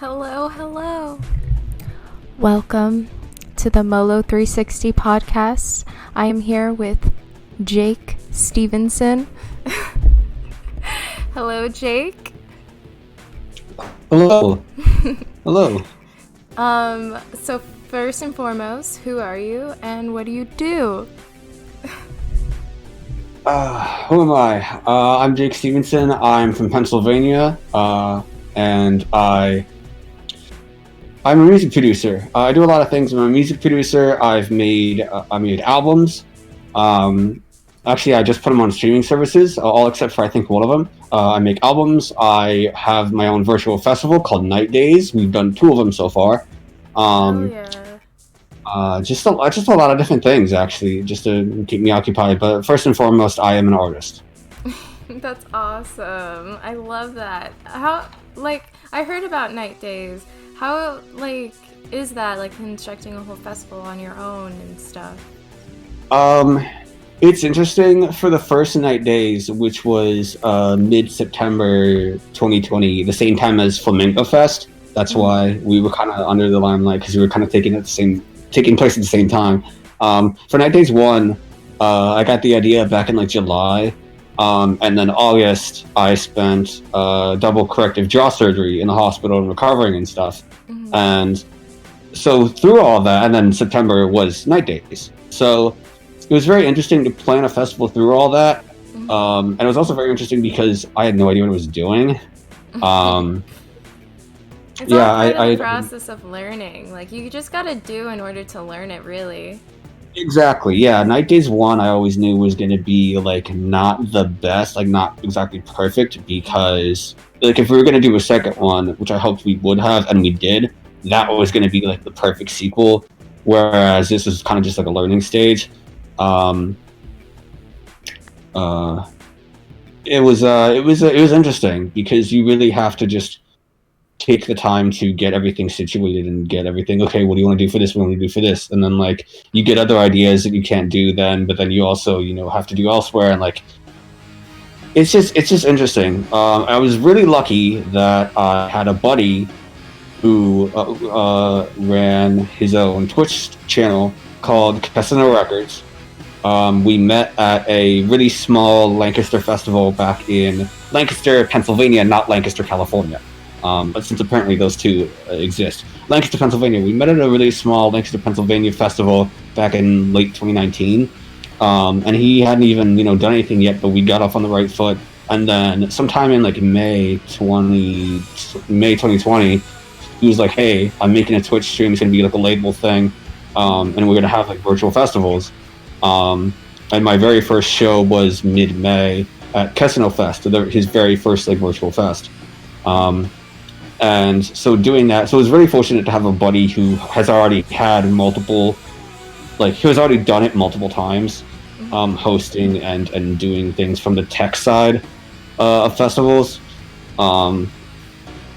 Hello, hello. Welcome to the Molo360 podcast. I am here with Jake Stevenson. Hello, Jake. Hello. Hello. So first and foremost, who are you and what do you do? Who am I? I'm Jake Stevenson. I'm from Pennsylvania, and I'm a music producer. I do a lot of things. I'm a music producer. I made albums. Actually, I just put them on streaming services, all except for I think one of them. I make albums. I have my own virtual festival called Night Days. We've done 2 of them so far. Just a lot of different things, actually, just to keep me occupied. But first and foremost, I am an artist. That's awesome. I love that. I heard about Night Days. How, is that, constructing a whole festival on your own and stuff? It's interesting. For the first Night Days, which was mid-September 2020, the same time as Flamenco Fest. That's why we were kind of under the limelight, because we were kind of taking place at the same time. For Night Days 1, I got the idea back in July, and then August I spent double corrective jaw surgery in the hospital and recovering and stuff. And so through all that, and then September was Night Days. So it was very interesting to plan a festival through all that. And it was also very interesting because I had no idea what I was doing. It's all part of the process of learning. You just gotta do in order to learn it, really. Exactly, yeah. Night Days 1 I always knew was going to be not the best, not exactly perfect, because if we were going to do a second one, which I hoped we would have, and we did, that was going to be the perfect sequel, whereas this was kind of just a learning stage. It was interesting because you really have to just take the time to get everything situated and get everything, okay, what do you want to do for this? What do you want to do for this? And then you get other ideas that you can't do then, but then you also, have to do elsewhere. And it's just interesting. I was really lucky that I had a buddy who ran his own Twitch channel called Casino Records. We met at a really small Lancaster festival back in Lancaster, Pennsylvania, not Lancaster, California. But since apparently those two exist. Lancaster, Pennsylvania. We met at a really small Lancaster, Pennsylvania festival back in late 2019. And he hadn't even, done anything yet, but we got off on the right foot. And then sometime in May 2020, he was like, hey, I'm making a Twitch stream. It's going to be a label thing. And we're going to have virtual festivals. And my very first show was mid-May at Casino Fest, his very first virtual fest. And so doing that, so I was really fortunate to have a buddy who has already had multiple, who has already done it multiple times, hosting and doing things from the tech side of festivals. That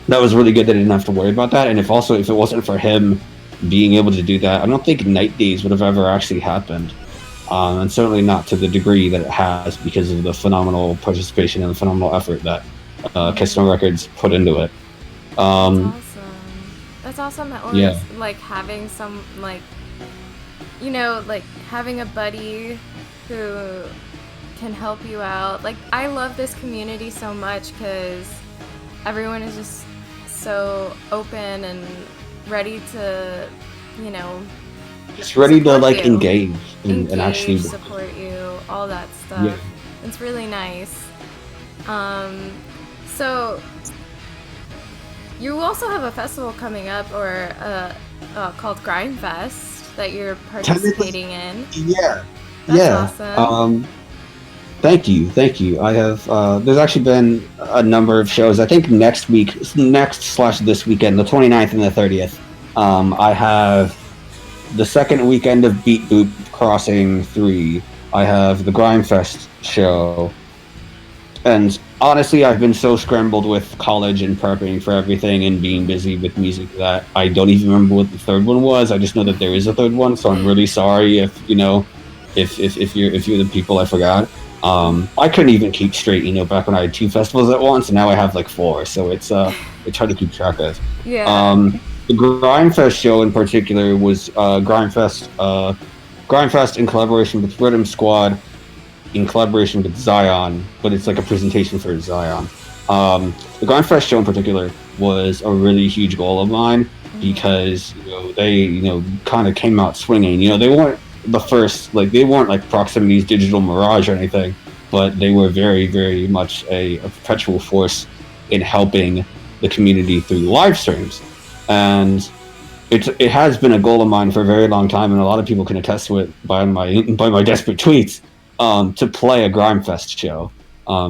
was really good that I didn't have to worry about that. And if it wasn't for him being able to do that, I don't think Night Days would have ever actually happened. And certainly not to the degree that it has, because of the phenomenal participation and the phenomenal effort that Casino Records put into it. That's awesome. Always, having some, having a buddy who can help you out. I love this community so much because everyone is just so open and ready to, just ready to engage and actually support you, all that stuff. Yeah. It's really nice. So you also have a festival coming up, or called Grind Fest, that you're participating in. Yeah. That's awesome. Thank you. I have. There's actually been a number of shows. I think this weekend, the 29th and the 30th. I have the second weekend of Beat Boop Crossing 3. I have the Grind Fest show. And honestly, I've been so scrambled with college and prepping for everything and being busy with music that I don't even remember what the third one was. I just know that there is a third one, so I'm really sorry if you're the people I forgot. I couldn't even keep straight, back when I had 2 festivals at once, and now I have like 4. So it's hard to keep track of. Yeah. The Grindfest show in particular was Grindfest in collaboration with Rhythm Squad, in collaboration with Zion, but it's like a presentation for Zion. The Grindfest show in particular was a really huge goal of mine because they kind of came out swinging. They weren't the first, like they weren't like Proximity's Digital Mirage or anything, but they were very, very much a perpetual force in helping the community through live streams. And it has been a goal of mine for a very long time, and a lot of people can attest to it by my desperate tweets, to play a Grimefest show.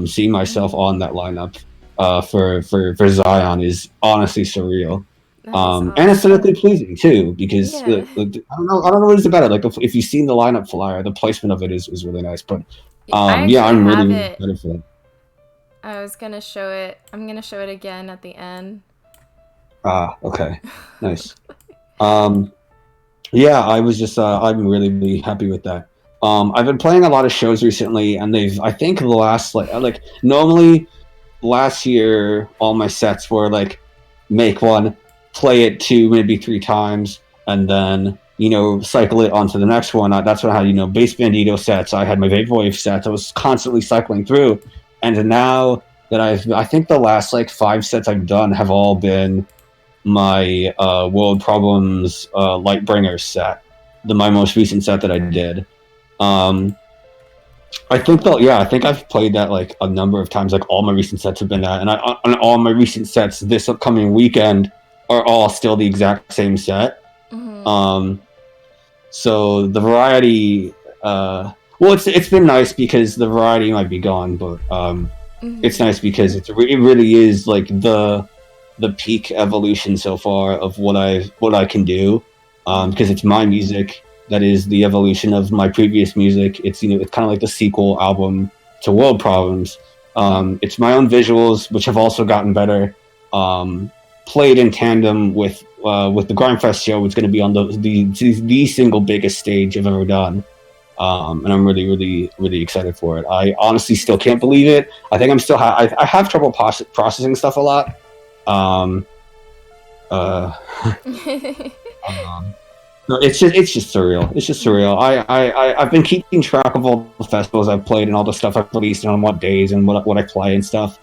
Seeing myself on that lineup for Zion is honestly surreal. That is awesome. And aesthetically pleasing too, because Yeah. I don't know what it's about it. Like if you've seen the lineup flyer, the placement of it is really nice. But I yeah, actually I'm really, have really it. excited for that. I was gonna show it. I'm gonna show it again at the end. Ah, okay, nice. Um, yeah, I was just I'm really, really happy with that. I've been playing a lot of shows recently, and I think the last like normally last year all my sets were like make one, play it 2, maybe 3 times, and then cycle it onto the next one. That's when I had Bass Bandito sets. I had my Vaporwave sets. I was constantly cycling through, and now that I think the last like 5 sets I've done have all been my World Problems Lightbringer set, my most recent set that I did. I think I think I've played that like a number of times. Like all my recent sets have been that, and all my recent sets this upcoming weekend are all still the exact same set. Mm-hmm. So the variety, well, it's been nice because the variety might be gone, but it's nice because it really is like the peak evolution so far of what I can do, because it's my music that is the evolution of my previous music. It's it's kind of like the sequel album to World Problems. It's my own visuals, which have also gotten better. Played in tandem with the Grindfest show, which is going to be on the single biggest stage I've ever done. And I'm really, really, really excited for it. I honestly still can't believe it. I think I'm still I have trouble processing stuff a lot. Um, uh, no, it's just surreal. It's just surreal. I've been keeping track of all the festivals I've played and all the stuff I've released and on what days and what I play and stuff.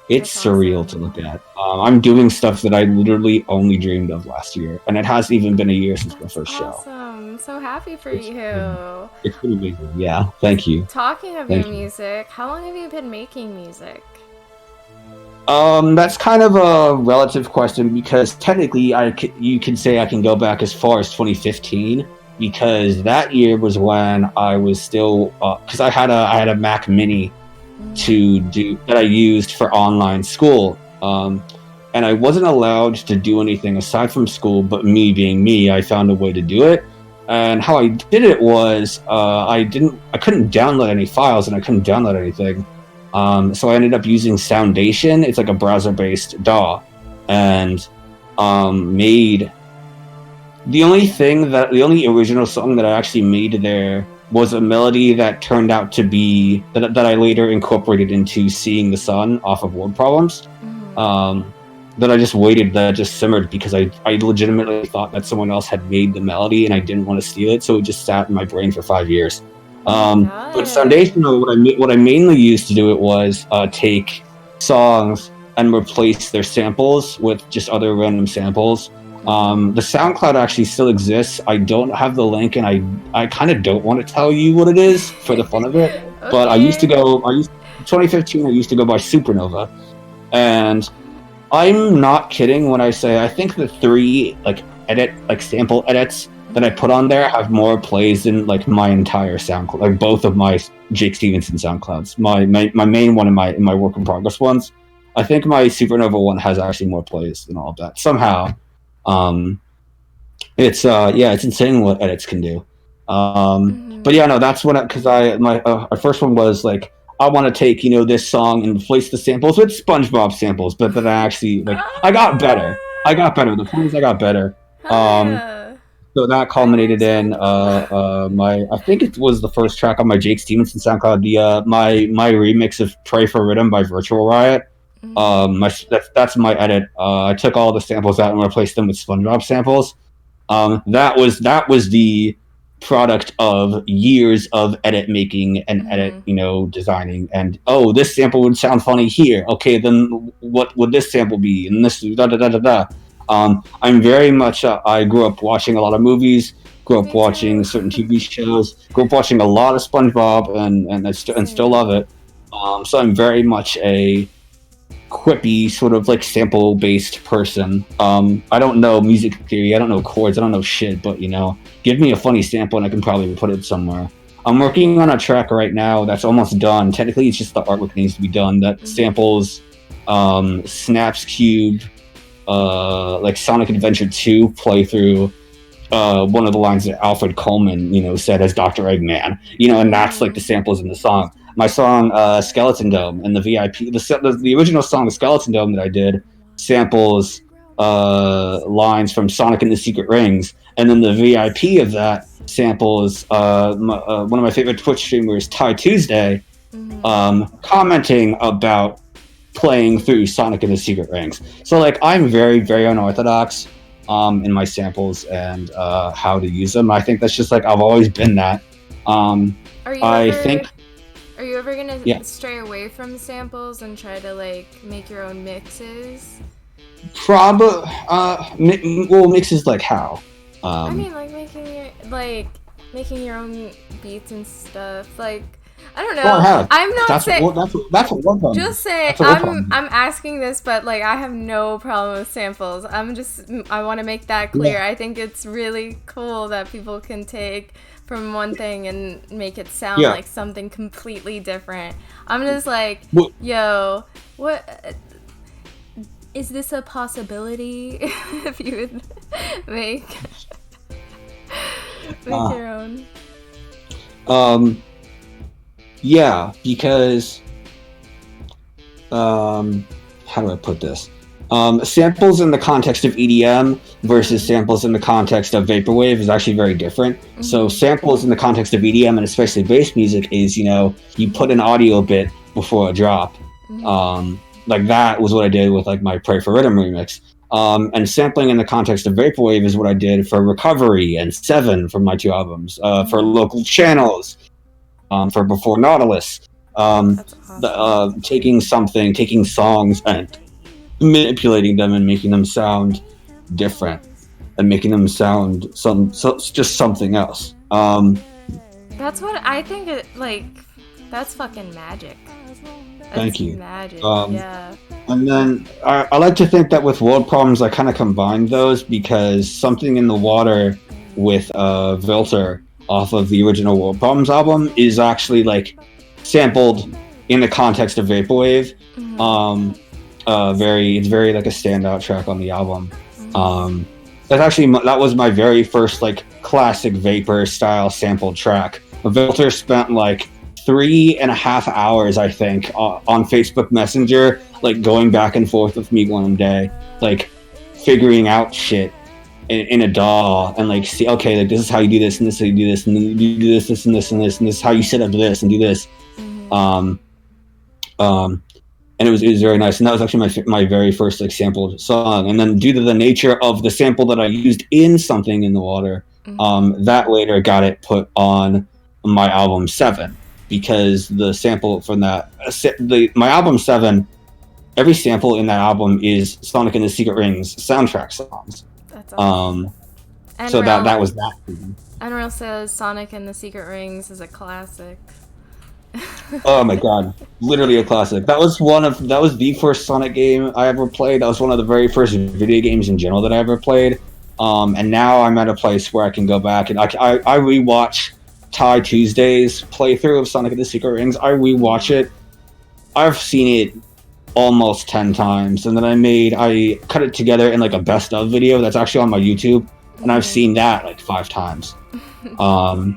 It's That's surreal to awesome. look at. I'm doing stuff that I literally only dreamed of last year, and it hasn't even been a year since my That's first show. awesome. So happy for It's you. it's been amazing. Yeah, thank you, Talking of your thank you. music, how long have you been making music? That's kind of a relative question because technically, you can say I can go back as far as 2015 because that year was when I was still because I had a Mac Mini to do that I used for online school, and I wasn't allowed to do anything aside from school. But me being me, I found a way to do it. And how I did it was I couldn't download any files and I couldn't download anything. So I ended up using Soundation. It's like a browser-based DAW, and made the only original song that I actually made there was a melody that turned out to be that I later incorporated into "Seeing the Sun" off of Word Problems. That I just waited, that just simmered because I legitimately thought that someone else had made the melody and I didn't want to steal it, so it just sat in my brain for 5 years. Oh my But god. Foundation, what I mainly used to do it was take songs and replace their samples with just other random samples. The SoundCloud actually still exists. I don't have the link, and I kind of don't want to tell you what it is for the fun of it. But I used to Okay. go. 2015. I used to go by Supernova, and I'm not kidding when I say I think the 3 sample edits that I put on there have more plays than like my entire SoundCloud, like both of my Jake Stevenson SoundClouds, my main one and my work in progress ones. I think my Supernova one has actually more plays than all of that somehow. Um, it's yeah, it's insane what edits can do. But yeah, no, that's what because my our first one was like I want to take this song and replace the samples with SpongeBob samples, but then I actually I got better. I got better. The point is I got better. Hell Um, yeah. So that culminated in my, I think it was the first track on my Jake Stevenson SoundCloud, the my remix of "Pray for Rhythm" by Virtual Riot. That's my edit. I took all the samples out and replaced them with SpongeBob samples. That was the product of years of edit making and edit, designing. And oh, this sample would sound funny here. Okay, then what would this sample be? And this da da da da da. I'm very much. I grew up watching a lot of movies. Grew up watching certain TV shows. Grew up watching a lot of SpongeBob, and still love it. So I'm very much a quippy sort of like sample based person. I don't know music theory, I don't know chords, I don't know shit, but give me a funny sample and I can probably put it somewhere. I'm working on a track right now that's almost done. Technically it's just the artwork needs to be done, that samples Snaps Cube, like Sonic Adventure 2 playthrough, one of the lines that Alfred Coleman said as Dr. Eggman, and that's like the samples in the song. My song Skeleton Dome and the VIP, the original song Skeleton Dome that I did samples lines from Sonic and the Secret Rings, and then the VIP of that samples one of my favorite Twitch streamers, Ty Tuesday, commenting about playing through Sonic and the Secret Rings. So like I'm very, very unorthodox in my samples and how to use them. I think that's just like I've always been that. Are you ever gonna stray away from samples and try to like make your own mixes? Probably. Well, mixes like how? I mean, like making your own beats and stuff. Like I don't know. Well, I'm not saying that's what we're just saying. I'm asking this, but like I have no problem with samples. I want to make that clear. Yeah. I think it's really cool that people can take from one thing and make it sound like something completely different. I'm just like, yo, what is this a possibility? If you would make your own. Yeah, because how do I put this? Samples in the context of EDM versus samples in the context of vaporwave is actually very different. So samples in the context of EDM and especially bass music is, you put an audio bit before a drop. Like that was what I did with like my Pray for Rhythm remix. And sampling in the context of vaporwave is what I did for Recovery and Seven from my two albums, for Local Channels, for Before Nautilus. Taking songs and manipulating them and making them sound different and making them sound just something else. That's what I think. That's fucking magic. Thank you. Magic. Yeah. And then I like to think that with World Problems, I kind of combined those because Something in the Water with Vilter off of the original World Problems album is actually like sampled in the context of vaporwave. It's very like a standout track on the album. That was my very first like classic vapor style sampled track. Vilter spent like 3.5 hours, I think, on Facebook Messenger, like going back and forth with me one day, like figuring out shit in a DAW and like see, okay, like this is how you do this and this is how you do this and then you do this and this and this and this is how you set up this and do this. And it was very nice, and that was actually my very first like sampled song. And then due to the nature of the sample that I used in Something in the Water, that later got it put on my album 7, because the sample from that my album 7, every sample in that album is Sonic and the Secret Rings soundtrack songs. That's awesome. So that was that. Unreal says Sonic and the Secret Rings is a classic. Oh my god, literally a classic. That was the first Sonic game I ever played. That was one of the very first video games in general that I ever played. And now I'm at a place where I can go back and I rewatch Ty Tuesday's playthrough of Sonic and the Secret Rings. I rewatch it. I've seen it almost 10 times, and then I cut it together in like a best of video that's actually on my YouTube, and I've seen that like 5 times. I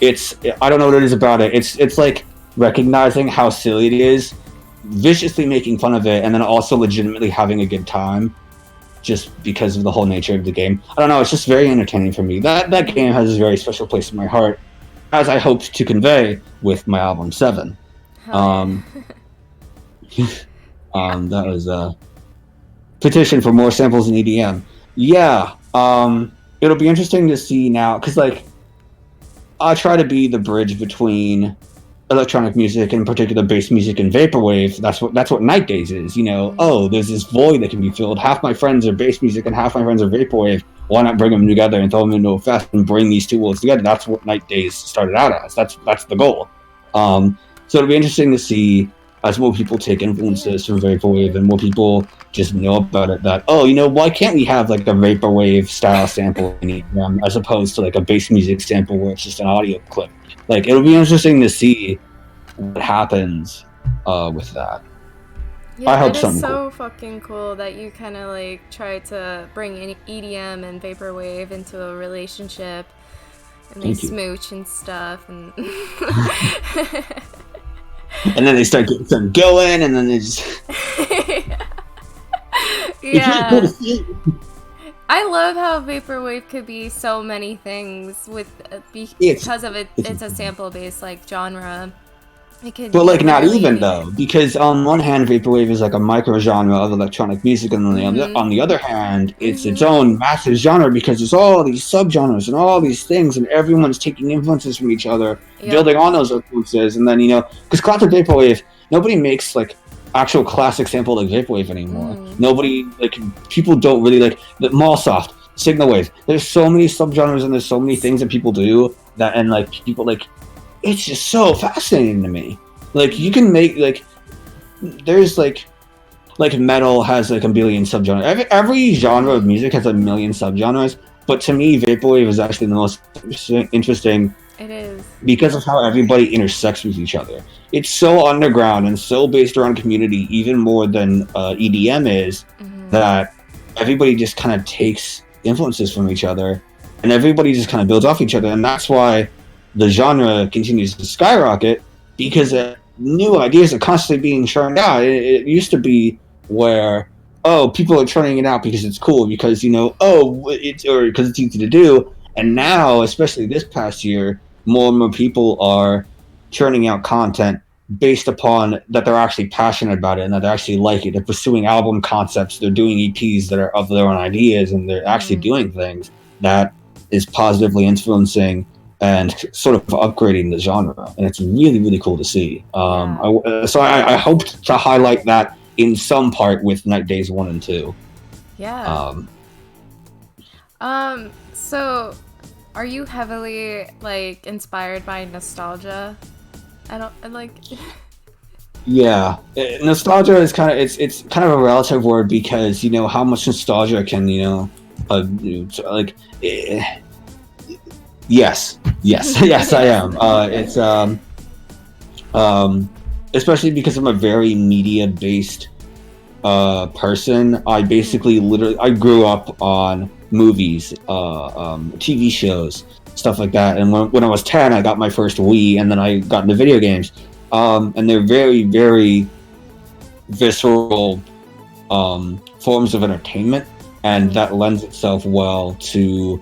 don't know what it is about it. It's like recognizing how silly it is, viciously making fun of it, and then also legitimately having a good time. just because of the whole nature of the game. I don't know, it's just very entertaining for me. That game has a very special place in my heart, as I hoped to convey with my album 7. Hell yeah. That was a petition for more samples in EDM. Yeah, it'll be interesting to see now, because like I try to be the bridge between electronic music, and in particular bass music and vaporwave. That's what Night Days is. You know, oh, there's this void that can be filled. Half my friends are bass music and half my friends are vaporwave. Why not bring them together and throw them into a fest and bring these two worlds together? That's what Night Days started out as. That's the goal. So it'll be interesting to see as more people take influences from vaporwave and more people just know about it, that, oh, you know, why can't we have like a vaporwave style sample in EDM as opposed to like a bass music sample where it's just an audio clip? Like, it'll be interesting to see what happens with that. Yeah, I hope it is something so fucking cool that you kind of like try to bring EDM and vaporwave into a relationship, and they smooch and stuff, and and then they start getting something going, and then they just yeah. It's really cool to see. I love how vaporwave could be so many things with because of it's a sample based like genre. It could, but like not even though, because on one hand vaporwave is like a micro genre of electronic music, and on the other hand it's its own massive genre, because there's all these subgenres and all these things, and everyone's taking influences from each other, building on those influences, and then, you know, because classic vaporwave, nobody makes like actual classic sample like vaporwave anymore. Nobody, like, people don't really like the Mallsoft, Signal Wave. There's so many subgenres and there's so many things that people do that, and like people like, it's just so fascinating to me. Like, you can make like, there's like metal has like a billion subgenres. Every genre of music has a million subgenres, but to me vaporwave is actually the most interesting. It is. Because of how everybody intersects with each other. It's so underground and so based around community, even more than EDM is, that everybody just kind of takes influences from each other, and everybody just kind of builds off each other, and that's why the genre continues to skyrocket, because new ideas are constantly being churned out. It used to be where, oh, people are churning it out because it's cool, because, you know, or because it's easy to do. And now, especially this past year, more and more people are churning out content based upon that they're actually passionate about it and that they actually like it. They're pursuing album concepts. They're doing EPs that are of their own ideas, and they're actually doing things that is positively influencing and sort of upgrading the genre. And it's really, really cool to see. I hope to highlight that in some part with Night Days 1 and 2. Yeah. So are you heavily like inspired by nostalgia? Yeah, nostalgia is kind of it's kind of a relative word, because, you know, how much nostalgia can, you know, like yes I am. It's especially because I'm a very media based person. I basically I grew up on movies, TV shows, stuff like that. And when I was 10, I got my first Wii, and then I got into video games. And they're very, very visceral forms of entertainment, and that lends itself well to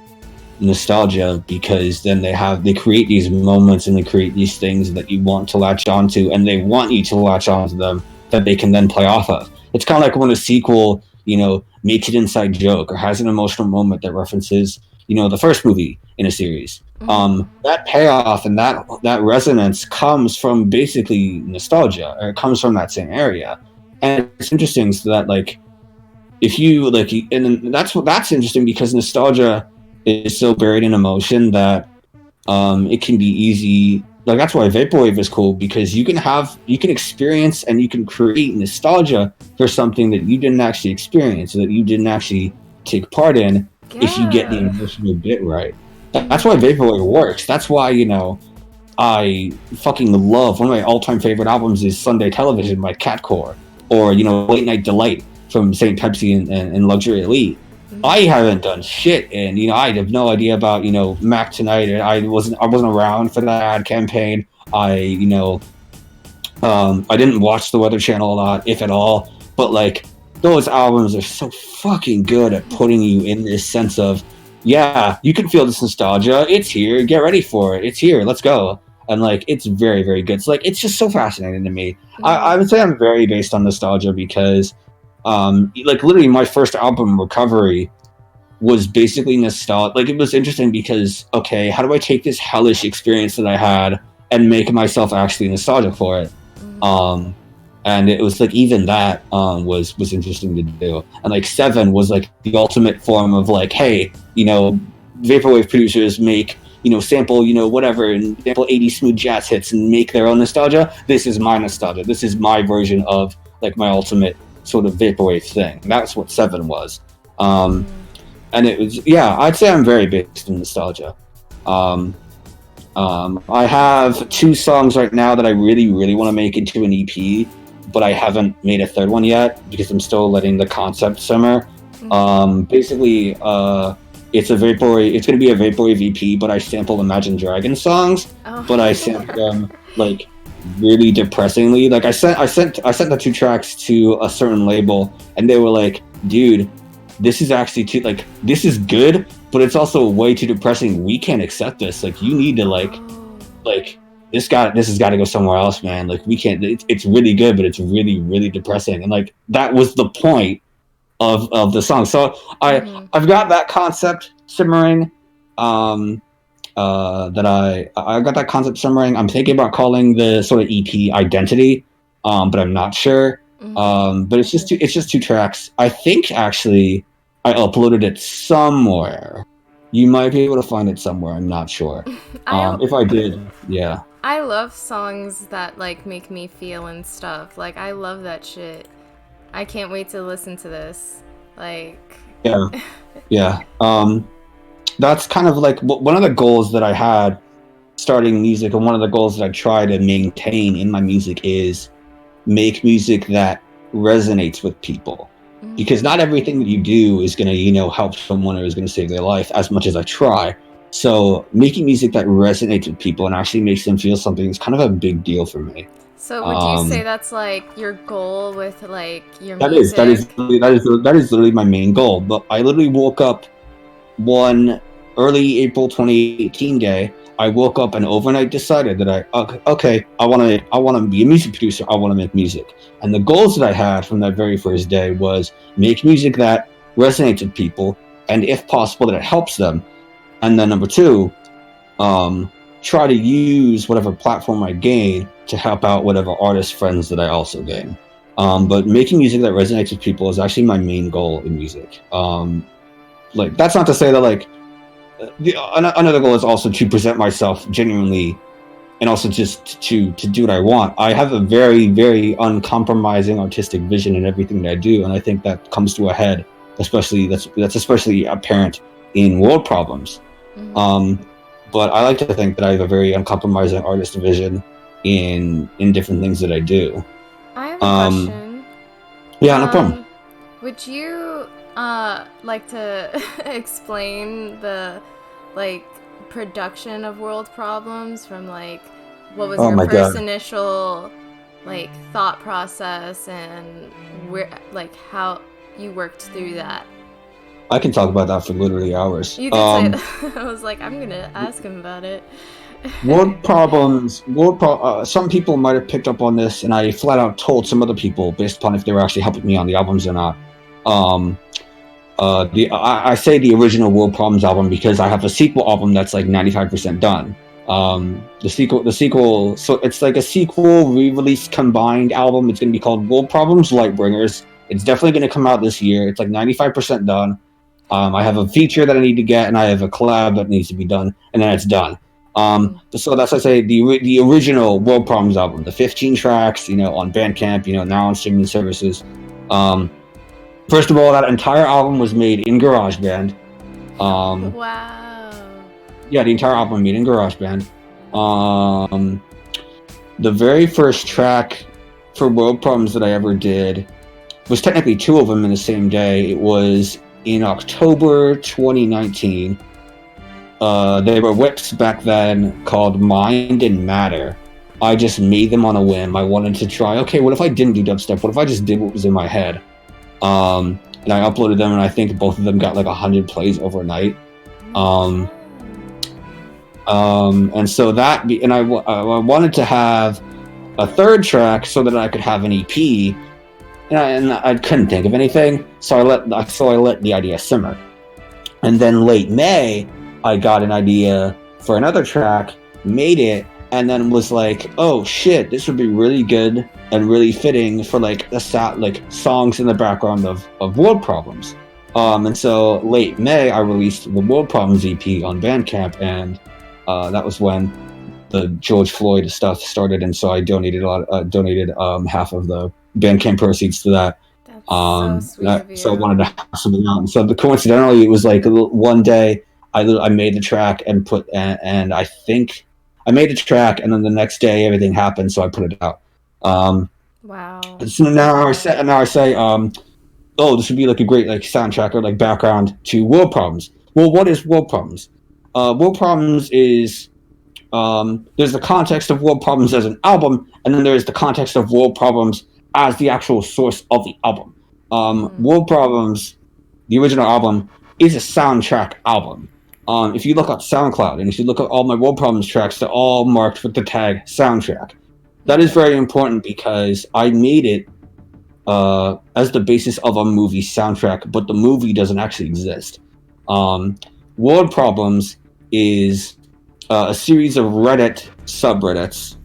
nostalgia, because then they create these moments and they create these things that you want to latch onto, and they want you to latch onto them, that they can then play off of. It's kind of like when a sequel, you know, makes an inside joke or has an emotional moment that references, you know, the first movie in a series. That payoff and that resonance comes from basically nostalgia, or it comes from that same area. And it's interesting, so that, like, if you like, and that's interesting, because nostalgia is so buried in emotion that it can be easy. Like, that's why vaporwave is cool, because you can experience and you can create nostalgia for something that you didn't actually experience, that you didn't actually take part in, if you get the emotional bit right. That's why vaporwave works. That's why, you know, I fucking love, one of my all-time favorite albums is Sunday Television by Catcore, or, you know, Late Night Delight from St. Pepsi and Luxury Elite. I haven't done shit, and, you know, I have no idea about, you know, Mac Tonight, and I wasn't around for that ad campaign. I didn't watch the Weather Channel a lot, if at all, but, like, those albums are so fucking good at putting you in this sense of, yeah, you can feel this nostalgia. It's here. Get ready for it. It's here. Let's go. And like, it's very, very good. So like, it's just so fascinating to me. I would say I'm very based on nostalgia because, like, literally my first album, Recovery, was basically nostalgia. Like, it was interesting because, okay, how do I take this hellish experience that I had and make myself actually nostalgic for it? And it was like, even that was interesting to do. And like Seven was like the ultimate form of like, hey, you know, vaporwave producers make, you know, sample, you know, whatever, and sample 80 smooth jazz hits and make their own nostalgia. This is my nostalgia. This is my version of like my ultimate sort of vaporwave thing. And that's what Seven was. And it was, yeah, I'd say I'm very based in nostalgia. I have 2 songs right now that I really, really want to make into an EP, but I haven't made a third one yet because I'm still letting the concept simmer. Basically, it's a vaporwave. It's going to be a vaporwave EP, but I sample Imagine Dragons songs, but I sample them like really depressingly. Like I sent the 2 tracks to a certain label, and they were like, "Dude, this is actually too, like, this is good, but it's also way too depressing. We can't accept this. Like, you need to like this has got to go somewhere else, man. Like, we can't. It's really good, but it's really, really depressing." And like, that was the point of the song. So I've got that concept simmering. I've got that concept simmering. I'm thinking about calling the sort of EP Identity, but I'm not sure. But it's just 2 tracks. I think actually I uploaded it somewhere. You might be able to find it somewhere. I'm not sure. If I did, yeah. I love songs that like make me feel and stuff. Like, I love that shit. I can't wait to listen to this. Like, yeah. That's kind of like one of the goals that I had starting music, and one of the goals that I try to maintain in my music is make music that resonates with people. Because not everything that you do is going to, you know, help someone or is going to save their life, as much as I try. So making music that resonates with people and actually makes them feel something is kind of a big deal for me. So would you say that's like your goal with like your music? That is literally my main goal. But I literally woke up one early April 2018 day. I woke up and overnight decided that I want to be a music producer. I want to make music. And the goals that I had from that very first day was make music that resonates with people, and if possible, that it helps them. And then number 2, try to use whatever platform I gain to help out whatever artist friends that I also gain. But making music that resonates with people is actually my main goal in music. Like, that's not to say that like another goal is also to present myself genuinely, and also just to do what I want. I have a very, very uncompromising artistic vision in everything that I do, and I think that comes to a head, especially that's especially apparent in World Problems. But I like to think that I have a very uncompromising artist vision in different things that I do. I have a question. Yeah, no problem. Would you like to explain the like production of World Problems from like what was your first initial like thought process, and where, like, how you worked through that? I can talk about that for literally hours. You did say that. I was like, I'm gonna ask him about it. World Problems. Some people might have picked up on this, and I flat out told some other people based upon if they were actually helping me on the albums or not. I say the original World Problems album because I have a sequel album that's like 95% done. The sequel. So it's like a sequel re-release combined album. It's going to be called World Problems Lightbringers. It's definitely going to come out this year. It's like 95% done. I have a feature that I need to get, and I have a collab that needs to be done, and then it's done. So that's, I say, the original World Problems album, the 15 tracks, you know, on Bandcamp, you know, now on streaming services. First of all, that entire album was made in GarageBand. Wow. Yeah, the entire album made in GarageBand. The very first track for World Problems that I ever did was technically 2 of them in the same day. It was in October 2019. They were whips back then called Mind and Matter. I just made them on a whim. I wanted to try, okay, what if I didn't do dubstep? What if I just did what was in my head? And I uploaded them, and I think both of them got like 100 plays overnight. Um, and so I wanted to have a third track so that I could have an EP, and I couldn't think of anything, so I let the idea simmer. And then late May, I got an idea for another track, made it, and then was like, oh shit, this would be really good and really fitting for like songs in the background of World Problems. And so late May, I released the World Problems EP on Bandcamp, and that was when the George Floyd stuff started, and so I donated half of the Bandcamp proceeds to that. That's so sweet of you. So I wanted to have something out. And so coincidentally, it was like one day I made the track and I think I made the track, and then the next day everything happened, so I put it out. Wow. So now I say, oh, this would be like a great like soundtrack or like background to World Problems. Well, what is World Problems? World Problems is there's the context of World Problems as an album, and then there's the context of World Problems as the actual source of the album. World Problems, the original album, is a soundtrack album. If you look up SoundCloud and if you look at all my World Problems tracks, they're all marked with the tag soundtrack. That is very important because I made it as the basis of a movie soundtrack, but the movie doesn't actually exist. World Problems is a series of Reddit subreddits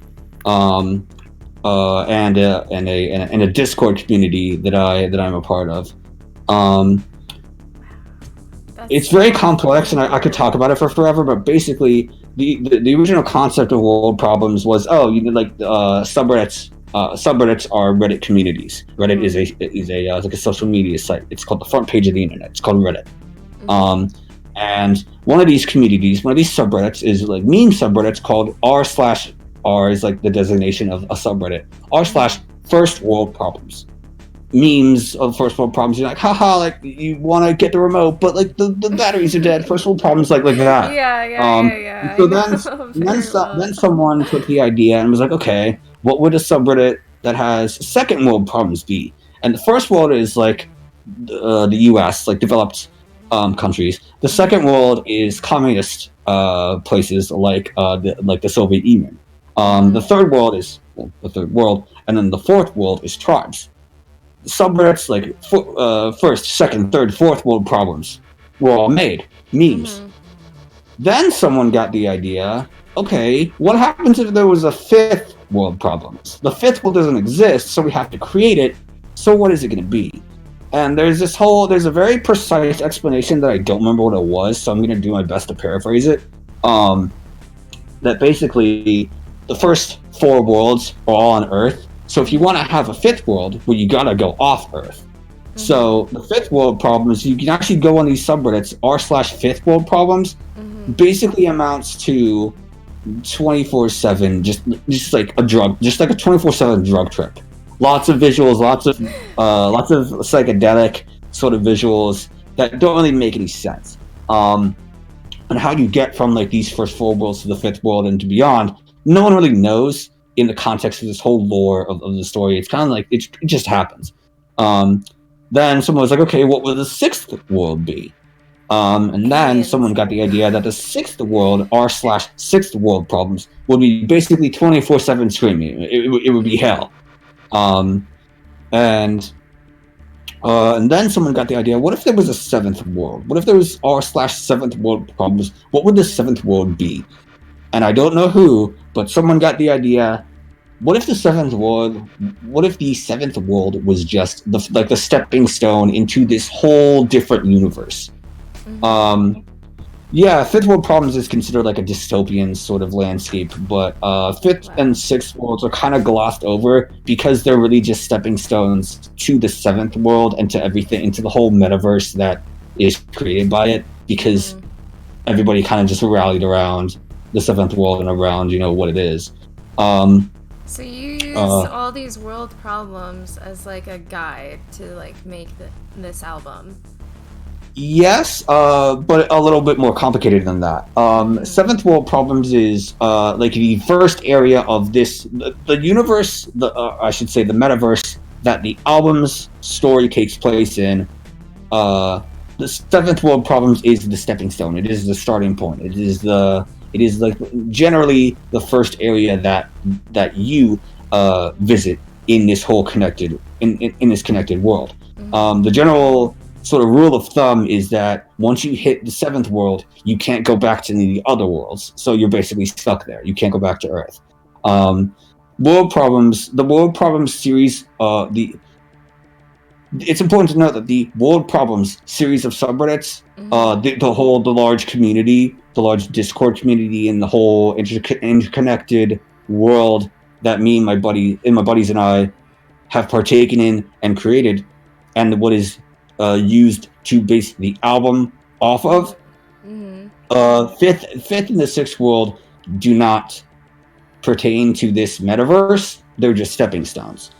and a Discord community that I'm a part of. It's very complex, and I could talk about it for forever. But basically, the original concept of World Problems was subreddits. Subreddits are Reddit communities. Reddit is a like a social media site. It's called the front page of the internet. It's called Reddit. And one of these communities, one of these subreddits is like meme subreddits called r/r is like the designation of a subreddit. r/first world problems. Memes of first world problems. You're like, haha, like you want to get the remote, but like the batteries are dead. First world problems like that. Yeah. So then someone took the idea and was like, okay, what would a subreddit that has second world problems be? And the first world is like the U.S., like developed countries. The second world is communist places like the Soviet Union. The third world is the third world, and then the fourth world is tribes. Subreddits like first, second, third, fourth world problems were all made memes. Then someone got the idea, okay, what happens if there was a fifth world problems? The fifth world doesn't exist, so we have to create it. So what is it going to be? And there's a very precise explanation that I don't remember what it was, so I'm going to do my best to paraphrase it. That basically the first four worlds are all on Earth. So if you want to have a fifth world, well, you got to go off Earth. So the fifth world problems, you can actually go on these subreddits, r/fifth world problems, basically amounts to 24/7, just like a 24/7 drug trip. Lots of visuals, lots of psychedelic sort of visuals that don't really make any sense. And how you get from like these first four worlds to the fifth world and to beyond, no one really knows in the context of this whole lore of the story. It's kind of like it just happens. Then someone was like, okay, what would the sixth world be? And then someone got the idea that the sixth world, r/sixth world problems, would be basically 24/7 screaming. It would be hell. And then someone got the idea, what if there was a seventh world? What if there was r/seventh world problems? What would the seventh world be? And I don't know who, but someone got the idea, what if the seventh world was just the stepping stone into this whole different universe? Fifth world problems is considered like a dystopian sort of landscape, but fifth and sixth worlds are kind of glossed over because they're really just stepping stones to the seventh world and to everything, into the whole metaverse that is created by it, because everybody kind of just rallied around the seventh world and around, what it is. So you use all these world problems as like a guide to like make this album. Yes, but a little bit more complicated than that. Seventh world problems is like the first area of the universe. I should say the metaverse that the album's story takes place in. The seventh world problems is the stepping stone. It is the starting point. It is like generally the first area that you visit in this whole connected in this connected world. The general sort of rule of thumb is that once you hit the seventh world, you can't go back to the other worlds. So you're basically stuck there. You can't go back to Earth. The World Problems series, it's important to note that the World Problems series of subreddits, the large community, the large Discord community, and the whole interconnected world that me and my buddies and I have partaken in and created, and what is used to base the album off of. Fifth and the sixth world do not pertain to this metaverse. They're just stepping stones.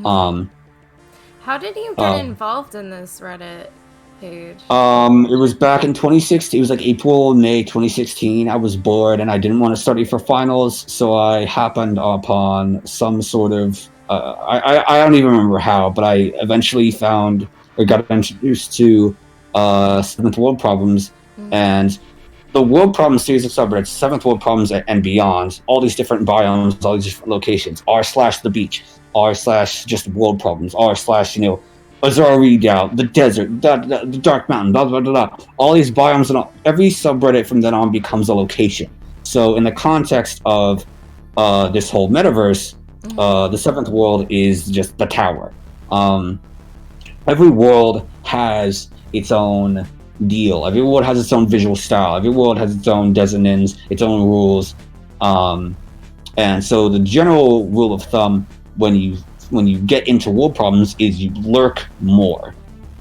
How did you get involved in this Reddit page? It was back in 2016. It was like April, May 2016. I was bored and I didn't want to study for finals, so I happened upon some sort of I don't even remember how, but I eventually found or got introduced to Seventh World Problems and the World Problems series of subreddits, Seventh World Problems and beyond, all these different biomes, all these different locations, r/the beach, r/just world problems, r/ Azara Redoubt, the desert, the dark mountain, blah blah blah blah. All these biomes and every subreddit from then on becomes a location. So in the context of this whole metaverse, the seventh world is just the tower. Every world has its own deal. Every world has its own visual style. Every world has its own designants, its own rules. And so the general rule of thumb when you get into world problems is you lurk more.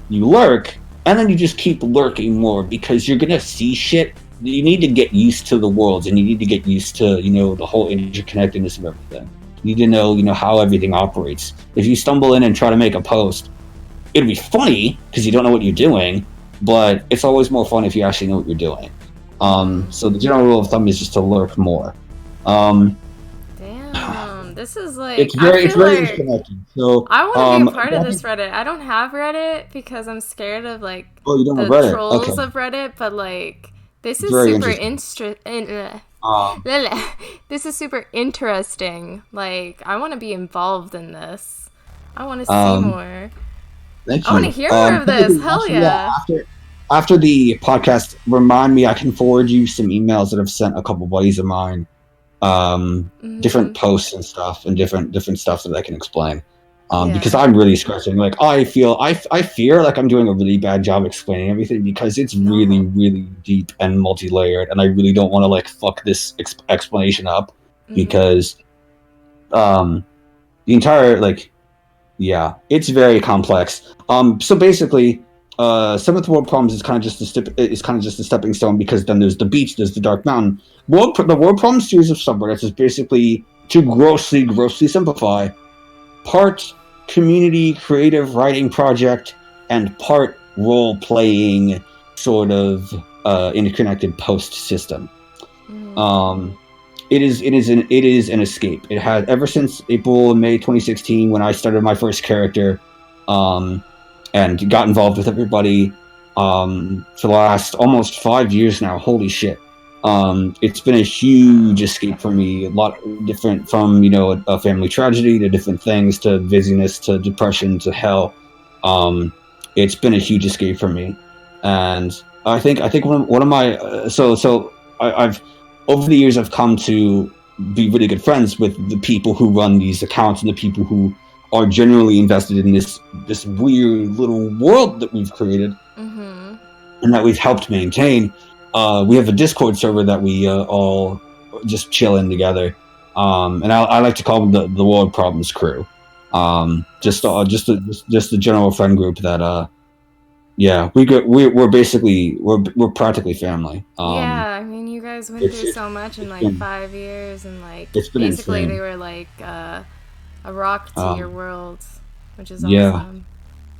You lurk, and then you just keep lurking more because you're gonna see shit. You need to get used to the worlds, and you need to get used to the whole interconnectedness of everything. You need to know how everything operates. If you stumble in and try to make a post, it'll be funny because you don't know what you're doing, but it's always more fun if you actually know what you're doing. So the general rule of thumb is just to lurk more. Damn, this is like it's very interconnected. So I want to be a part of this Reddit. I don't have Reddit because I'm scared of you don't have the Reddit. trolls Okay. of Reddit, but this is Very super this is super interesting. I want to be involved in this. I want to see more. Thank you. I want to hear more of this. Hell yeah. After the podcast, remind me. I can forward you some emails that I've sent a couple buddies of mine. Different posts and stuff, and different stuff that I can explain. Because I'm really scratching. I fear like I'm doing a really bad job explaining everything because it's really, really deep and multi-layered, and I really don't want to fuck this explanation up because the entire it's very complex. So basically, Seventh World Problems is kind of just a stepping stone because then there's the beach, there's the dark mountain. The World Problems series of subreddits is basically, to grossly simplify, part community creative writing project and part role playing sort of interconnected post system. It is an escape. It had ever since April and May 2016 when I started my first character, and got involved with everybody for the last almost 5 years now. Holy shit! It's been a huge escape for me. A lot different from a family tragedy to different things to busyness to depression to hell. It's been a huge escape for me, and I think one of my I've over the years I've come to be really good friends with the people who run these accounts and the people who are genuinely invested in this weird little world that we've created and that we've helped maintain. We have a Discord server that we all just chill in together, and I like to call them the World Problems crew. Just the general friend group that we're basically we're practically family. I mean, you guys went through so much in 5 years, and it's been basically insane. they were a rock to your world, which is awesome.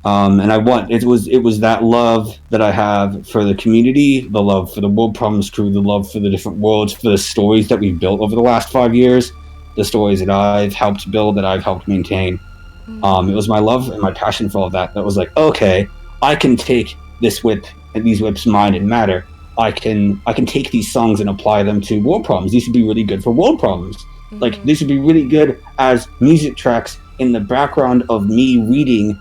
And it was that love that I have for the community, the love for the World Problems crew, the love for the different worlds, for the stories that we've built over the last 5 years, the stories that I've helped build, that I've helped maintain. It was my love and my passion for all of that that was like, okay, I can take this whip and these whips mind and matter. I can take these songs and apply them to world problems. These would be really good for world problems. Like these would be really good as music tracks in the background of me rereading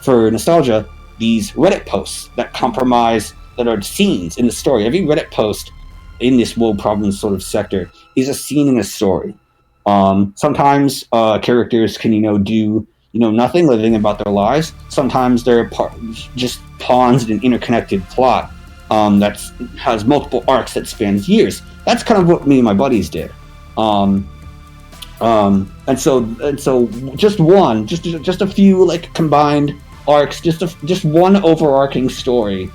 for nostalgia these Reddit posts that are scenes in the story. Every Reddit post in this world problems sort of sector is a scene in a story. Sometimes characters can do nothing, living about their lives. Sometimes they're just pawns in an interconnected plot that has multiple arcs that spans years. That's kind of what me and my buddies did. And so just a few like combined arcs, just one overarching story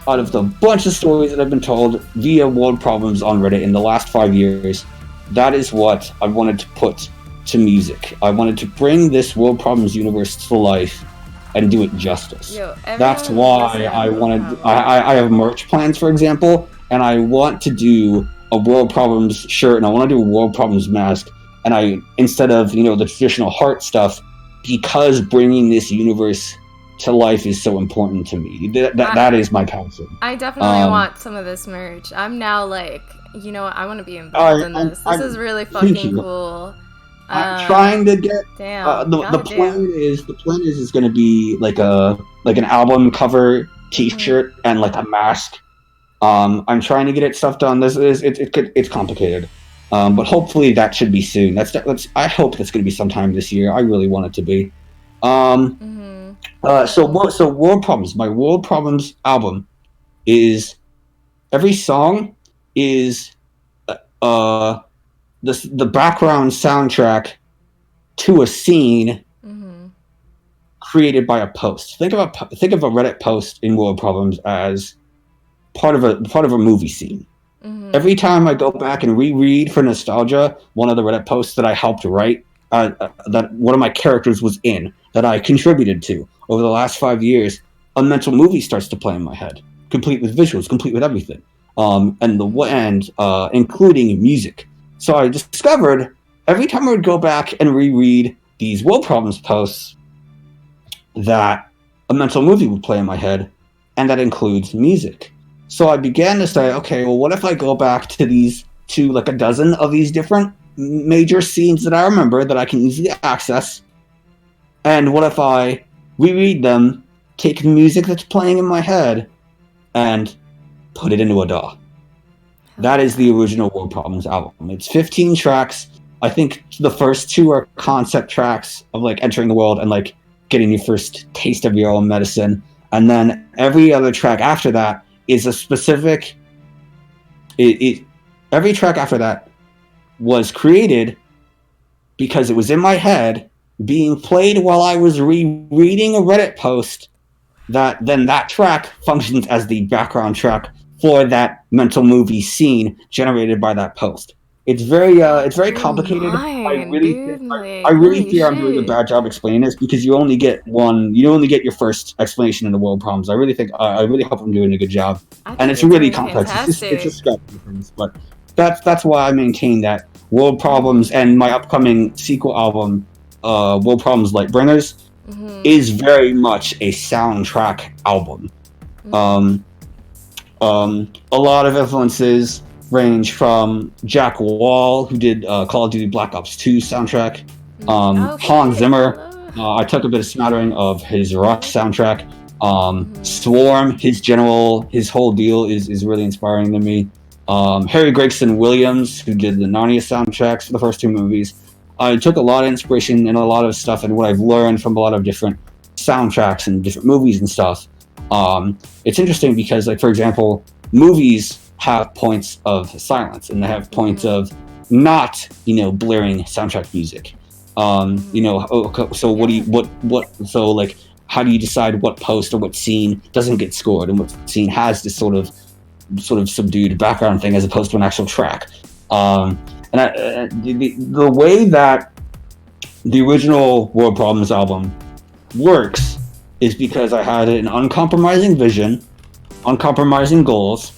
out of the bunch of stories that have been told via world problems on Reddit in the last 5 years. That is what I wanted to put to music. I wanted to bring this world problems universe to life and do it justice. That's why I have merch plans, for example, and I want to do a world problems shirt and I want to do a world problems mask. And I, instead of the traditional heart stuff, because bringing this universe to life is so important to me. That is my passion. I definitely want some of this merch. I'm now like, I want to be involved in this. This is really fucking cool. I'm trying to get. The plan is going to be like an album cover T-shirt and like a mask. I'm trying to get stuff done. It's complicated, but hopefully that should be soon. I hope that's going to be sometime this year. I really want it to be. So world problems. My world problems album is every song is the background soundtrack to a scene created by a post. Think of a Reddit post in world problems as part of a movie scene. Every time I go back and reread for nostalgia one of the Reddit posts that I helped write, that one of my characters was in, that I contributed to over the last 5 years, a mental movie starts to play in my head, complete with visuals, complete with everything, including music. So I discovered every time I would go back and reread these world problems posts that a mental movie would play in my head, and that includes music. So I began to say, okay, well, what if I go back to like a dozen of these different major scenes that I remember that I can easily access, and what if I reread them, take the music that's playing in my head, and put it into a DAW. That is the original World Problems album. It's 15 tracks. I think the first 2 are concept tracks of like entering the world and like getting your first taste of your own medicine. And then every other track after that is a specific... Every track after that was created because it was in my head being played while I was rereading a Reddit post that track functions as the background track for that mental movie scene generated by that post. It's very complicated. I really fear I'm doing a bad job explaining this because you only get your first explanation in the world problems. I really hope I'm doing a good job. And it's really complex. It's just sketchy things, but that's why I maintain that world problems and my upcoming sequel album, World Problems Lightbringers, is very much a soundtrack album. A lot of influences range from Jack Wall, who did Call of Duty Black Ops 2 soundtrack. Hans Zimmer, I took a bit of smattering of his Rush soundtrack. Swarm, his whole deal is really inspiring to me. Harry Gregson Williams, who did the Narnia soundtracks for the first 2 movies. I took a lot of inspiration in a lot of stuff and what I've learned from a lot of different soundtracks and different movies and stuff. It's interesting because, like, for example, movies have points of silence and they have points of not, blaring soundtrack music. So like, how do you decide what post or what scene doesn't get scored and what scene has this sort of subdued background thing as opposed to an actual track? The way that the original World Problems album works is because I had an uncompromising vision, uncompromising goals,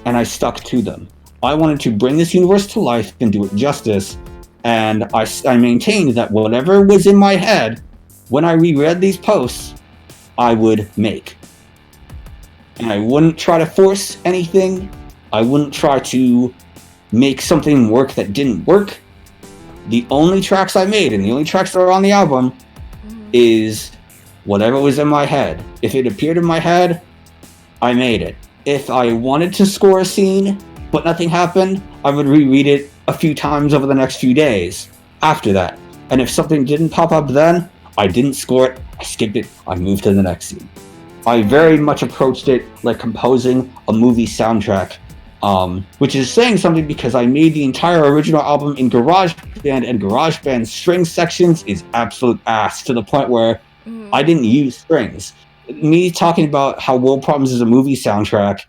and I stuck to them. I wanted to bring this universe to life and do it justice, And I maintained that whatever was in my head when I reread these posts, I would make. And I wouldn't try to force anything. I wouldn't try to make something work that didn't work. The only tracks I made, and the only tracks that are on the album, is whatever was in my head. If it appeared in my head, I made it. If I wanted to score a scene, but nothing happened, I would reread it a few times over the next few days after that. And if something didn't pop up then, I didn't score it, I skipped it, I moved to the next scene. I very much approached it like composing a movie soundtrack, which is saying something because I made the entire original album in GarageBand, and GarageBand's string sections is absolute ass to the point where I didn't use strings. Me talking about how World Problems is a movie soundtrack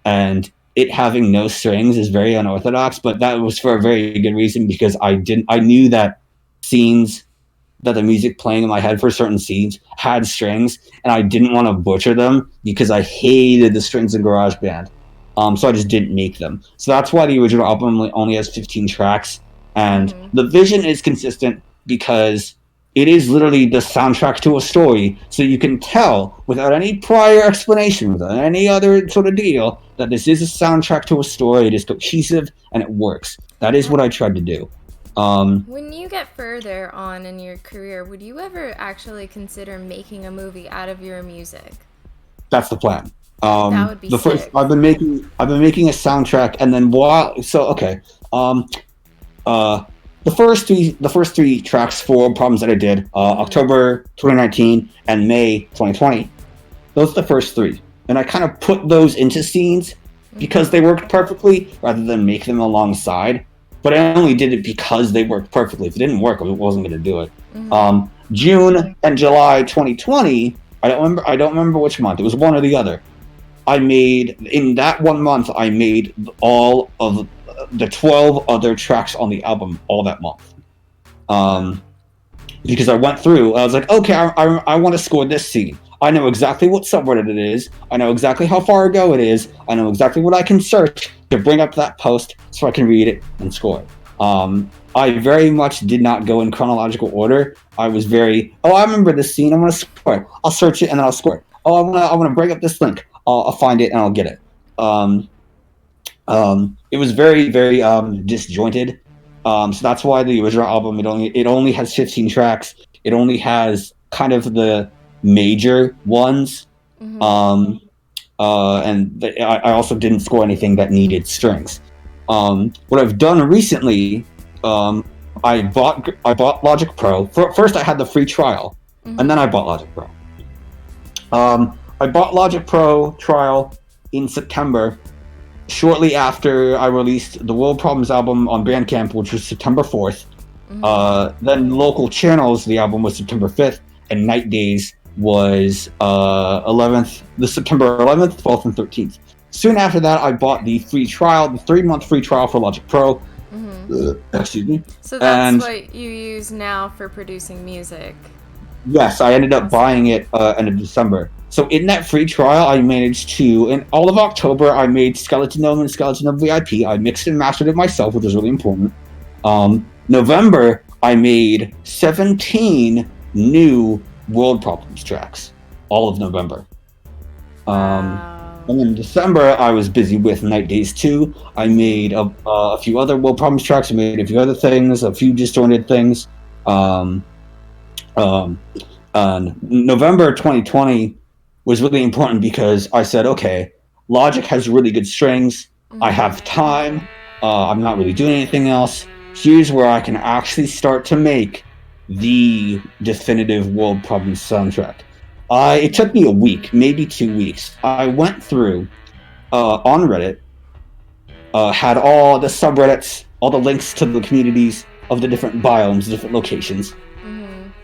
and it having no strings is very unorthodox, but that was for a very good reason, because I knew that scenes that the music playing in my head for certain scenes had strings, and I didn't want to butcher them because I hated the strings in GarageBand. So I just didn't make them. So that's why the original album only has 15 tracks, and the vision is consistent because it is literally the soundtrack to a story, so you can tell without any prior explanation, without any other sort of deal, that this is a soundtrack to a story. It is cohesive and it works. That is what I tried to do. When you get further on in your career, would you ever actually consider making a movie out of your music? That's the plan. That would be the first sick. I've been making a soundtrack, and then the first three tracks for Problems that I did, October 2019 and May 2020, those are the first three. And I kind of put those into scenes because they worked perfectly rather than make them alongside. But I only did it because they worked perfectly. If it didn't work, I wasn't going to do it. June and July 2020, I don't remember which month. It was one or the other. In that 1 month, I made all of the 12 other tracks on the album all that month. Because I went through, I was like, okay, I want to score this scene. I know exactly what subreddit it is. I know exactly how far ago it is. I know exactly what I can search to bring up that post so I can read it and score it. I very much did not go in chronological order. I was I remember this scene, I'm going to score it. I'll search it and then I'll score it. I want to bring up this link. I'll find it and I'll get it. It was very, very disjointed. So that's why the original album, it only has 15 tracks. It only has kind of the major ones. I also didn't score anything that needed strings. What I've done recently, I bought Logic Pro. First I had the free trial, and then I bought Logic Pro. I bought Logic Pro trial in September, shortly after I released the World Problems album on Bandcamp, which was September 4th. Then Local Channels, the album was September 5th, and Night Days was the September 11th, 12th, and 13th. Soon after that, I bought the free trial, the 3-month free trial for Logic Pro. Excuse me. So that's what you use now for producing music? Yes, I ended up buying it end of December. So in that free trial, I managed to, in all of October, I made Skeleton Gnome and Skeleton Gnome VIP. I mixed and mastered it myself, which was really important. November, I made 17 new World Problems tracks. All of November. And in December, I was busy with Night Days 2. I made a few other World Problems tracks. I made a few other things, a few disjointed things. November 2020 was really important because I said, okay, Logic has really good strings. I have time. I'm not really doing anything else. Here's where I can actually start to make the definitive World Problems soundtrack. It took me a week, maybe 2 weeks. I went through on Reddit, had all the subreddits, all the links to the communities of the different biomes, different locations,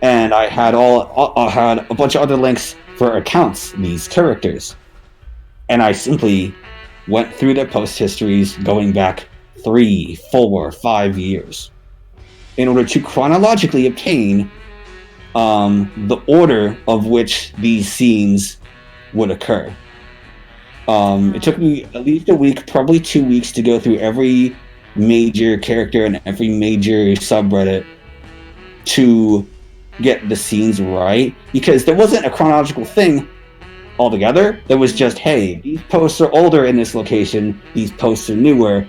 and I had a bunch of other links for accounts, these characters, and I simply went through their post histories going back 3, 4, 5 years in order to chronologically obtain the order of which these scenes would occur. It took me at least a week, probably 2 weeks, to go through every major character and every major subreddit to get the scenes right, because there wasn't a chronological thing altogether. There was just, hey, these posts are older in this location, these posts are newer,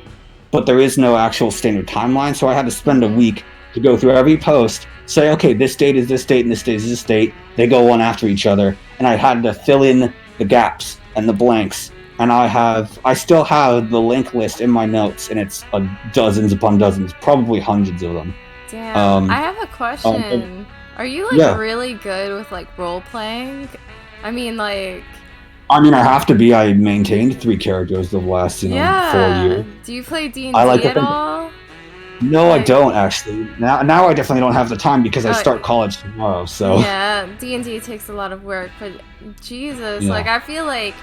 but there is no actual standard timeline. So I had to spend a week to go through every post, say, okay, this date is this date and this date is this date. They go one after each other, and I had to fill in the gaps and the blanks. And I still have the link list in my notes, and it's dozens upon dozens, probably hundreds of them. Damn. I have a question. Are you like yeah. really good with like role playing? I mean, like. I mean, I have to be. I maintained 3 characters the last, 4 years. Do you play D&D at all? No, like, I don't actually. Now I definitely don't have the time because I start college tomorrow. So yeah, D&D takes a lot of work, but Jesus, like I feel like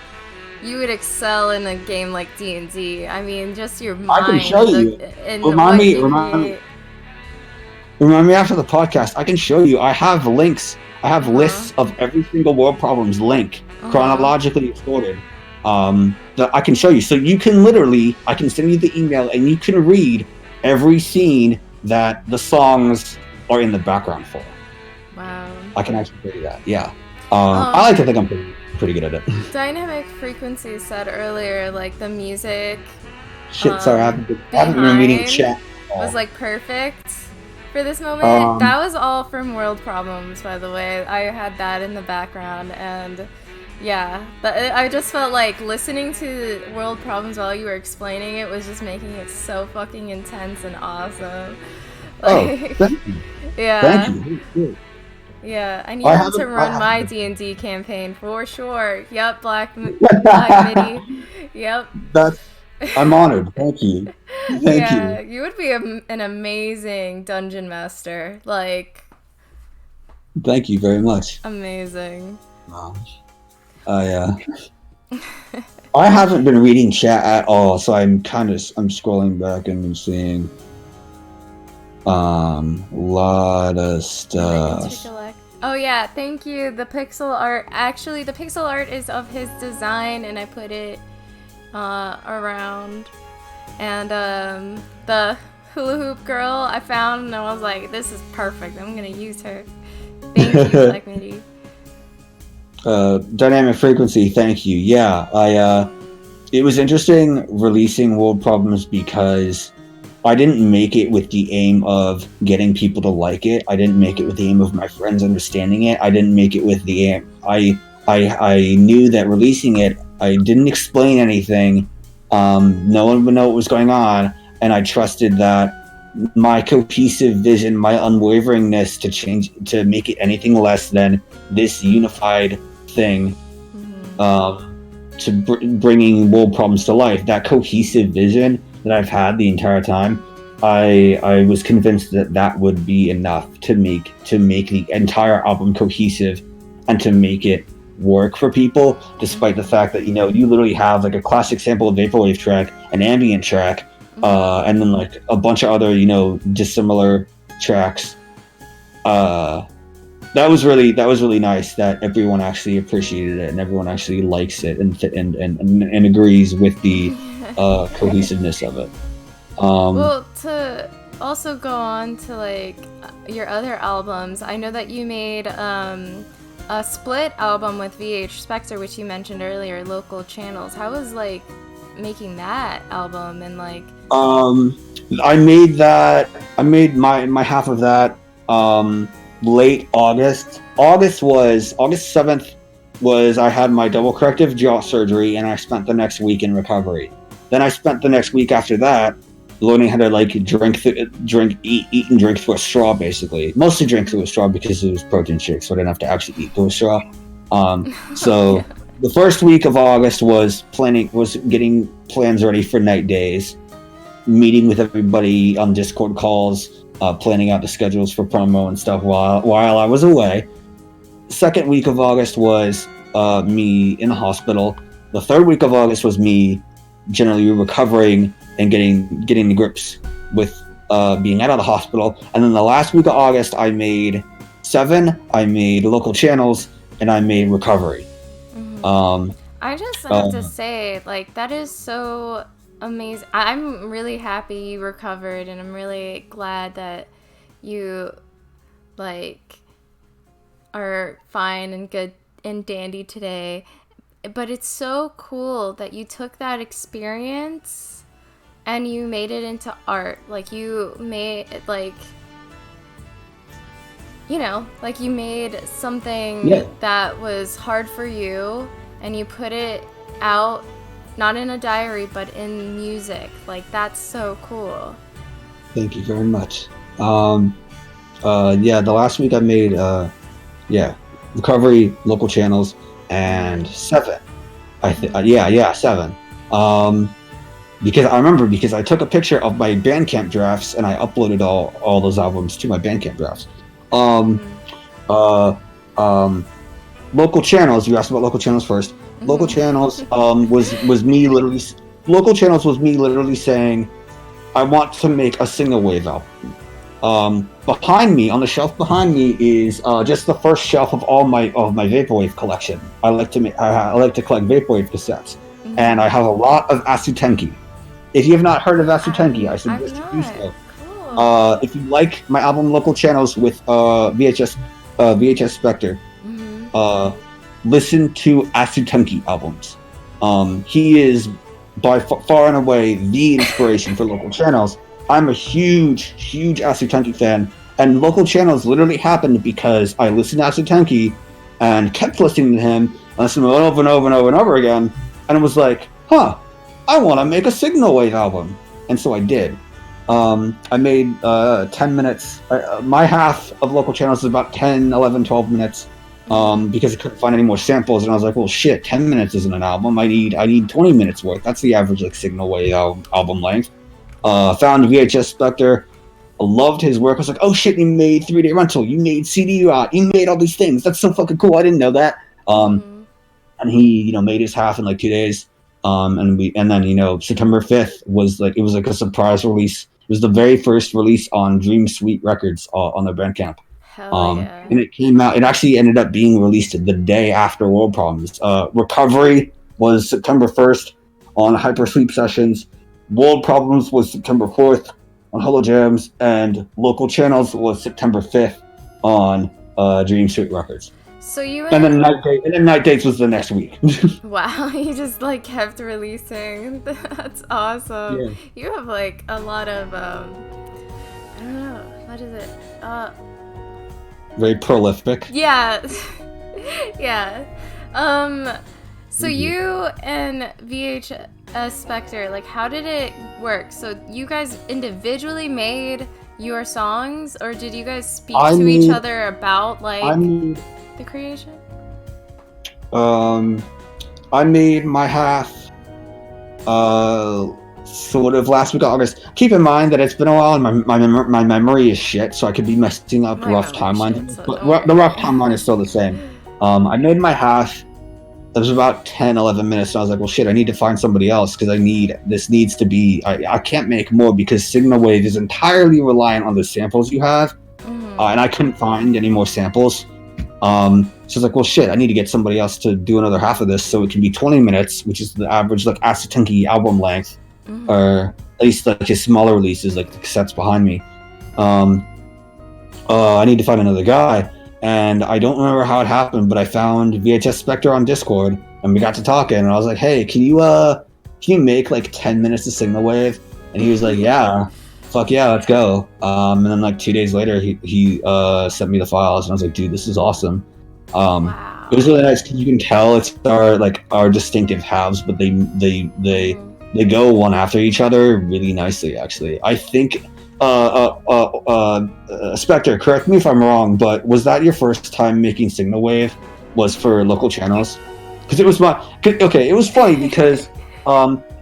you would excel in a game like D&D. I mean, just your mind. I can show you. Remind me after the podcast. I can show you. I have links. I have lists of every single World Problems link, chronologically sorted. That I can show you. So you can literally, I can send you the email, and you can read every scene that the songs are in the background for. Wow. I can actually do that. Yeah. I like to think I'm pretty good at it. Dynamic Frequency said earlier, like the music. Shit, sorry, I haven't been reading chat. Was like perfect for this moment. That was all from World Problems, by the way. I had that in the background, and yeah, I just felt like listening to World Problems while you were explaining it was just making it so fucking intense and awesome. Like, thank you. Yeah. Thank you. Yeah, I need to run my D&D campaign for sure. Yep, Black Midi. Yep. I'm honored. Thank you. Thank you. You would be an amazing dungeon master. Like. Thank you very much. Amazing. I haven't been reading chat at all, so I'm scrolling back and seeing lot of stuff. Oh yeah, thank you. The pixel art. Actually, the pixel art is of his design, and I put it around. And the hula hoop girl I found, and I was like, this is perfect. I'm gonna use her. Thank you, Black Midi. Dynamic Frequency, thank you. Yeah, it was interesting releasing World Problems because I didn't make it with the aim of getting people to like it. I didn't make it with the aim of my friends understanding it. I didn't make it with the aim. I knew that releasing it, I didn't explain anything. No one would know what was going on, and I trusted that my cohesive vision, my unwaveringness to make it anything less than this unified thing, to bringing World Problems to life. That cohesive vision that I've had the entire time, I was convinced that would be enough to make the entire album cohesive and to make it work for people, despite the fact that you literally have like a classic sample of vaporwave track, an ambient track, and then like a bunch of other dissimilar tracks. That was really nice that everyone actually appreciated it and everyone actually likes it and agrees with the cohesiveness of it. Well, to also go on to like your other albums, I know that you made a split album with VH Spectre, which you mentioned earlier, Local Channels. How was like making that album and like? I made my half of that late August. August 7th was I had my double corrective jaw surgery, and I spent the next week in recovery. Then I spent the next week after that learning how to like eat and drink through a straw, basically. Mostly drink through a straw because it was protein shake, so I didn't have to actually eat through a straw. So the first week of August was getting plans ready for night days, meeting with everybody on Discord calls, planning out the schedules for promo and stuff while I was away. Second week of August was me in the hospital. The third week of August was me generally recovering and getting the grips with being out of the hospital. And then the last week of August, I made 7, I made Local Channels, and I made Recovery. I just have to say, like, that is so amazing. I'm really happy you recovered, and I'm really glad that you like are fine and good and dandy today. But it's so cool that you took that experience and you made it into art. Like you made like like you made something that was hard for you and you put it out, not in a diary, but in music. Like, that's so cool. Thank you very much. Yeah, the last week I made, Recovery, Local Channels, and 7. Yeah, 7. Because I took a picture of my Bandcamp drafts and I uploaded all those albums to my Bandcamp drafts. Local Channels, you asked about Local Channels first. Local Channels was me literally saying I want to make a single wave album. Behind me, on the shelf behind me, is just the first shelf of all my vaporwave collection. I like to collect vaporwave cassettes, and I have a lot of Asutenki. If you have not heard of Asutenki, I suggest you do so. Cool. If you like my album Local Channels with VHS Spectre, listen to Asutenki albums. He is by far and away the inspiration for Local Channels. I'm a huge Asutenki fan, and Local Channels literally happened because I listened to Asutenki and kept listening to him, listening to him over and over and over and over again, and it was like, I want to make a signal wave album. And so I did. I made 10 minutes. My half of Local Channels is about 10, 11, 12 minutes because I couldn't find any more samples. And I was like, well, shit, 10 minutes isn't an album. I need 20 minutes worth. That's the average signal wave album length. Found VHS Spectre. I loved his work. I was like, oh shit, you made 3-day rental. You made CD rock. You made all these things. That's so fucking cool. I didn't know that. And he, made his half in 2 days. And then September 5th was it was a surprise release. It was the very first release on Dream Suite Records on their Bandcamp. Hell yeah. And it came out. It actually ended up being released the day after World Problems. Recovery was September 1st on Hypersleep Sessions. World Problems was September 4th on Holo Jams, and Local Channels was September 5th on Dream Suite Records. So and then Night Dates was the next week. Wow, you just kept releasing. That's awesome. Yeah. You have a lot of I don't know, what is it? Very prolific. Yeah. Yeah. So you and VHS Spectre, how did it work? So you guys individually made your songs, or did you guys speak to each other about the creation? I made my half sort of last week of August. Keep in mind that it's been a while and my memory is shit, so I could be messing up rough timelines. But the rough timeline is still the same. I made my half. It was about 10, 11 minutes, and I was like, well, shit, I need to find somebody else because this needs to be, I can't make more because Signal Wave is entirely reliant on the samples you have, and I couldn't find any more samples. So I was like, well, shit, I need to get somebody else to do another half of this so it can be 20 minutes, which is the average Asutenki album length, or at least his smaller releases, the cassettes behind me. I need to find another guy. And I don't remember how it happened, but I found VHS Spectre on Discord, and we got to talking, and I was like, hey, can you make 10 minutes of Signal Wave? And he was like, yeah, fuck yeah, let's go. And then 2 days later, he sent me the files, and I was like, dude, this is awesome. Wow. It was really nice because you can tell it's our distinctive halves, but they go one after each other really nicely, actually. I think Spectre, correct me if I'm wrong, but was that your first time making Signal Wave? Was for Local Channels? Because it was it was funny because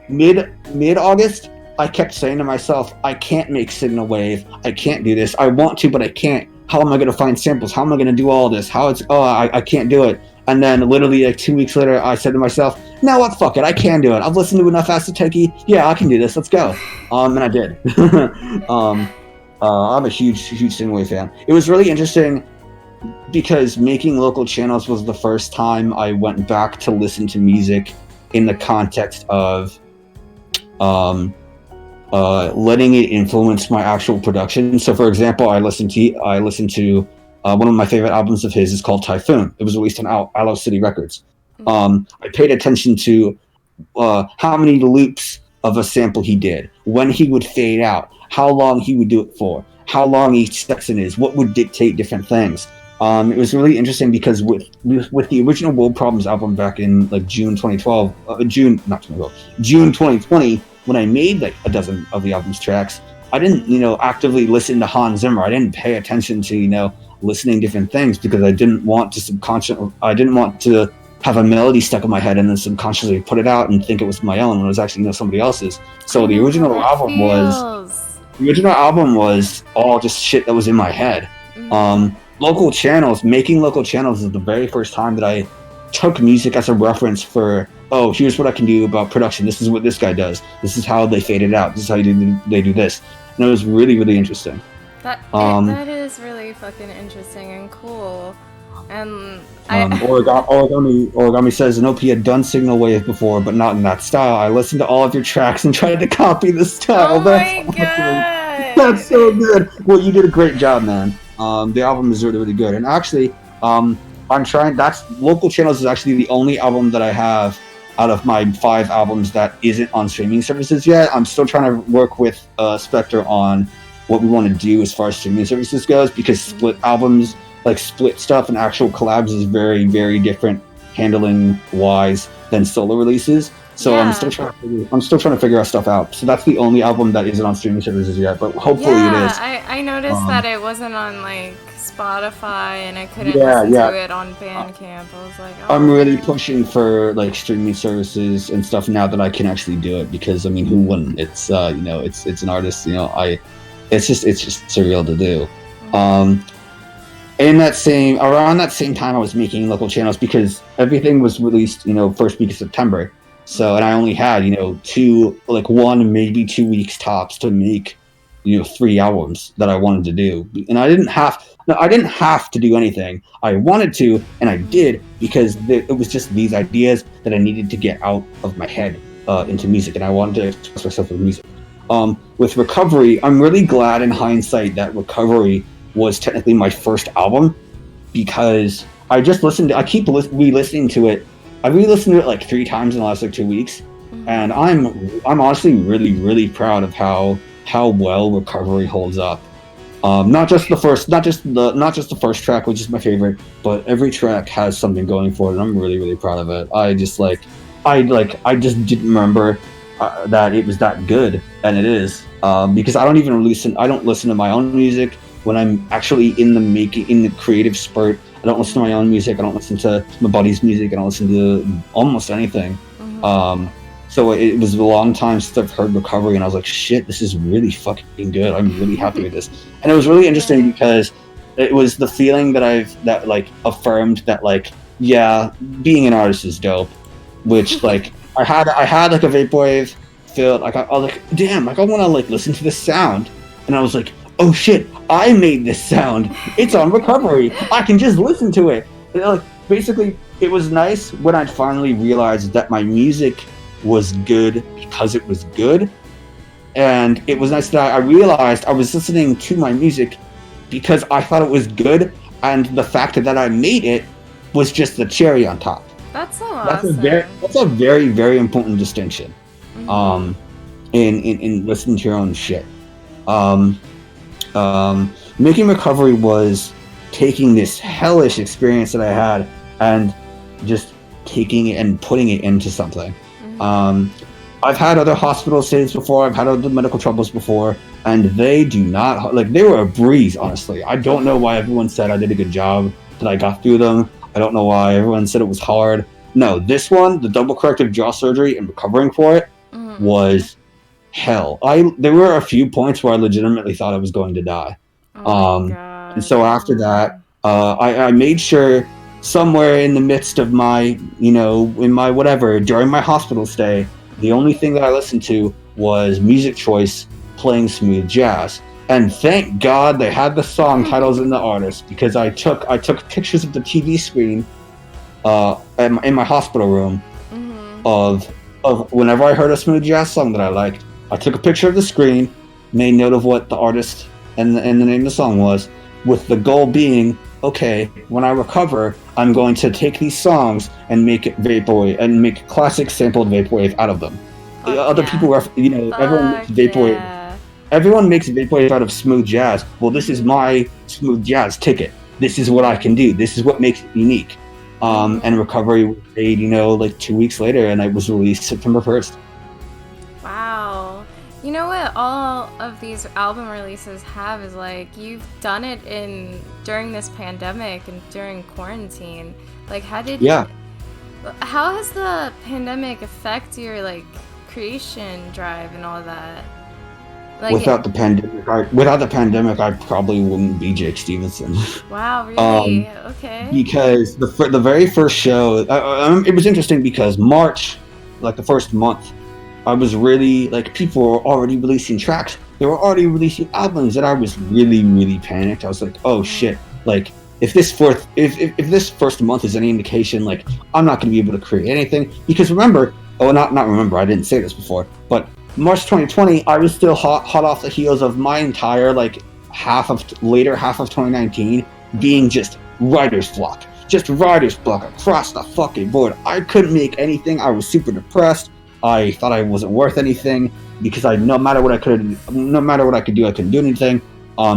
mid August I kept saying to myself, I can't make Signal Wave. I can't do this. I want to, but I can't. How am I going to find samples? How am I going to do all this? I can't do it. And then literally 2 weeks later, I said to myself, "Now what? Fuck it, I can do it. I've listened to enough Asutenki. Yeah, I can do this. Let's go." And I did. I'm a huge Signal Wave fan. It was really interesting because making Local Channels was the first time I went back to listen to music in the context of letting it influence my actual production. So, for example, I listened to one of my favorite albums of his is called Typhoon. It was released on Aloe City Records. I paid attention to how many loops of a sample he did, when he would fade out, how long he would do it for, how long each section is, what would dictate different things. It was really interesting because with the original World Problems album back in like June 2020, when I made like a dozen of the album's tracks, I didn't, actively listen to Hans Zimmer. I didn't pay attention to, listening different things because I didn't want to have a melody stuck in my head and then subconsciously put it out and think it was my own when it was actually, somebody else's. So the original album was all just shit that was in my head. Making local channels is the very first time that I took music as a reference for, oh, here's what I can do about production. This is what this guy does. This is how they fade it out. This is how they do this. And it was really, really interesting. That is really fucking interesting and cool. And Origami says, nope, he had done Signal Wave before, but not in that style. I listened to all of your tracks and tried to copy the style. Oh my god! That's so good. Well, you did a great job, man. The album is really, really good. And actually, I'm trying. Local Channels is actually the only album that I have out of my 5 albums that isn't on streaming services yet. I'm still trying to work with Spectre on what we want to do as far as streaming services goes, because split albums, like split stuff and actual collabs, is very, very different handling wise than solo releases. So yeah. I'm still trying to figure out stuff out. So that's the only album that isn't on streaming services yet, but hopefully it is. I noticed that it wasn't on like Spotify, and I couldn't listen to it on Bandcamp. I was like, I'm really pushing for like streaming services and stuff now that I can actually do it, because I mean, who wouldn't? It's it's an artist. It's just surreal to do. Around that same time, I was making local channels because everything was released, first week of September. So, and I only had, 1, maybe 2 weeks tops to make, 3 albums that I wanted to do. And I didn't have to do anything. I wanted to, and I did, because it was just these ideas that I needed to get out of my head into music, and I wanted to express myself with music. With Recovery, I'm really glad in hindsight that Recovery was technically my first album, because I keep re-listening to it. I re-listened to it like 3 times in the last 2 weeks, and I'm honestly really, really proud of how well Recovery holds up. Not just the first track, which is my favorite, but every track has something going for it, and I'm really, really proud of it. I just didn't remember that it was that good, and it is, because I don't listen to my own music when I'm actually in the creative spurt. I don't listen to my own music. I don't listen to my buddy's music. I don't listen to almost anything. So it was a long time since I've heard Recovery, and I was like, shit, this is really fucking good. I'm really happy with this. And it was really interesting because it was the feeling that affirmed that yeah, being an artist is dope. Which I had like a vaporwave feel, I was like, damn, I want to listen to this sound, and I was like, oh shit, I made this sound. It's on Recovery. I can just listen to it. And, basically, it was nice when I finally realized that my music was good because it was good. And it was nice that I realized I was listening to my music because I thought it was good, and the fact that I made it was just the cherry on top. That's so awesome. That's a very, very important distinction. In listening to your own shit. Making Recovery was taking this hellish experience that I had and just taking it and putting it into something. I've had other hospital stays before, I've had other medical troubles before, and they do not, they were a breeze, honestly. I don't know why everyone said I did a good job, that I got through them. I don't know why everyone said it was hard. No, this one, the double corrective jaw surgery and recovering for it, was hell. There were a few points where I legitimately thought I was going to die. And so after that, I made sure somewhere in the midst of my, in my whatever, during my hospital stay, the only thing that I listened to was Music Choice playing smooth jazz. And thank God they had the song titles and the artist, because I took pictures of the TV screen in my hospital room of of whenever I heard a smooth jazz song that I liked, I took a picture of the screen, made note of what the artist and the name of the song was, with the goal being, okay, when I recover, I'm going to take these songs and make it vaporwave and make classic sampled vaporwave out of them. Other people are, everyone makes vaporwave. Yeah. Everyone makes vaporwave out of smooth jazz. Well, this is my smooth jazz ticket. This is what I can do. This is what makes it unique. And Recovery was made, like 2 weeks later, and it was released September 1st. Wow. You know what all of these album releases have is like you've done it during this pandemic and during quarantine. Like how has the pandemic affect your like creation drive and all that? Like without the pandemic, I probably wouldn't be Jake Stevenson. Wow, really? Okay. Because the very first show, it was interesting because March, like the first month, I was really like people were already releasing tracks. They were already releasing albums, and I was really, really panicked. I was like, oh shit! Like if this first month is any indication, like I'm not going to be able to create anything because remember, not remember. I didn't say this before, but March 2020, I was still hot off the heels of my entire like later half of 2019 being just writer's block across the fucking board. I couldn't make anything. I was super depressed. I thought I wasn't worth anything because no matter what I could do, I couldn't do anything.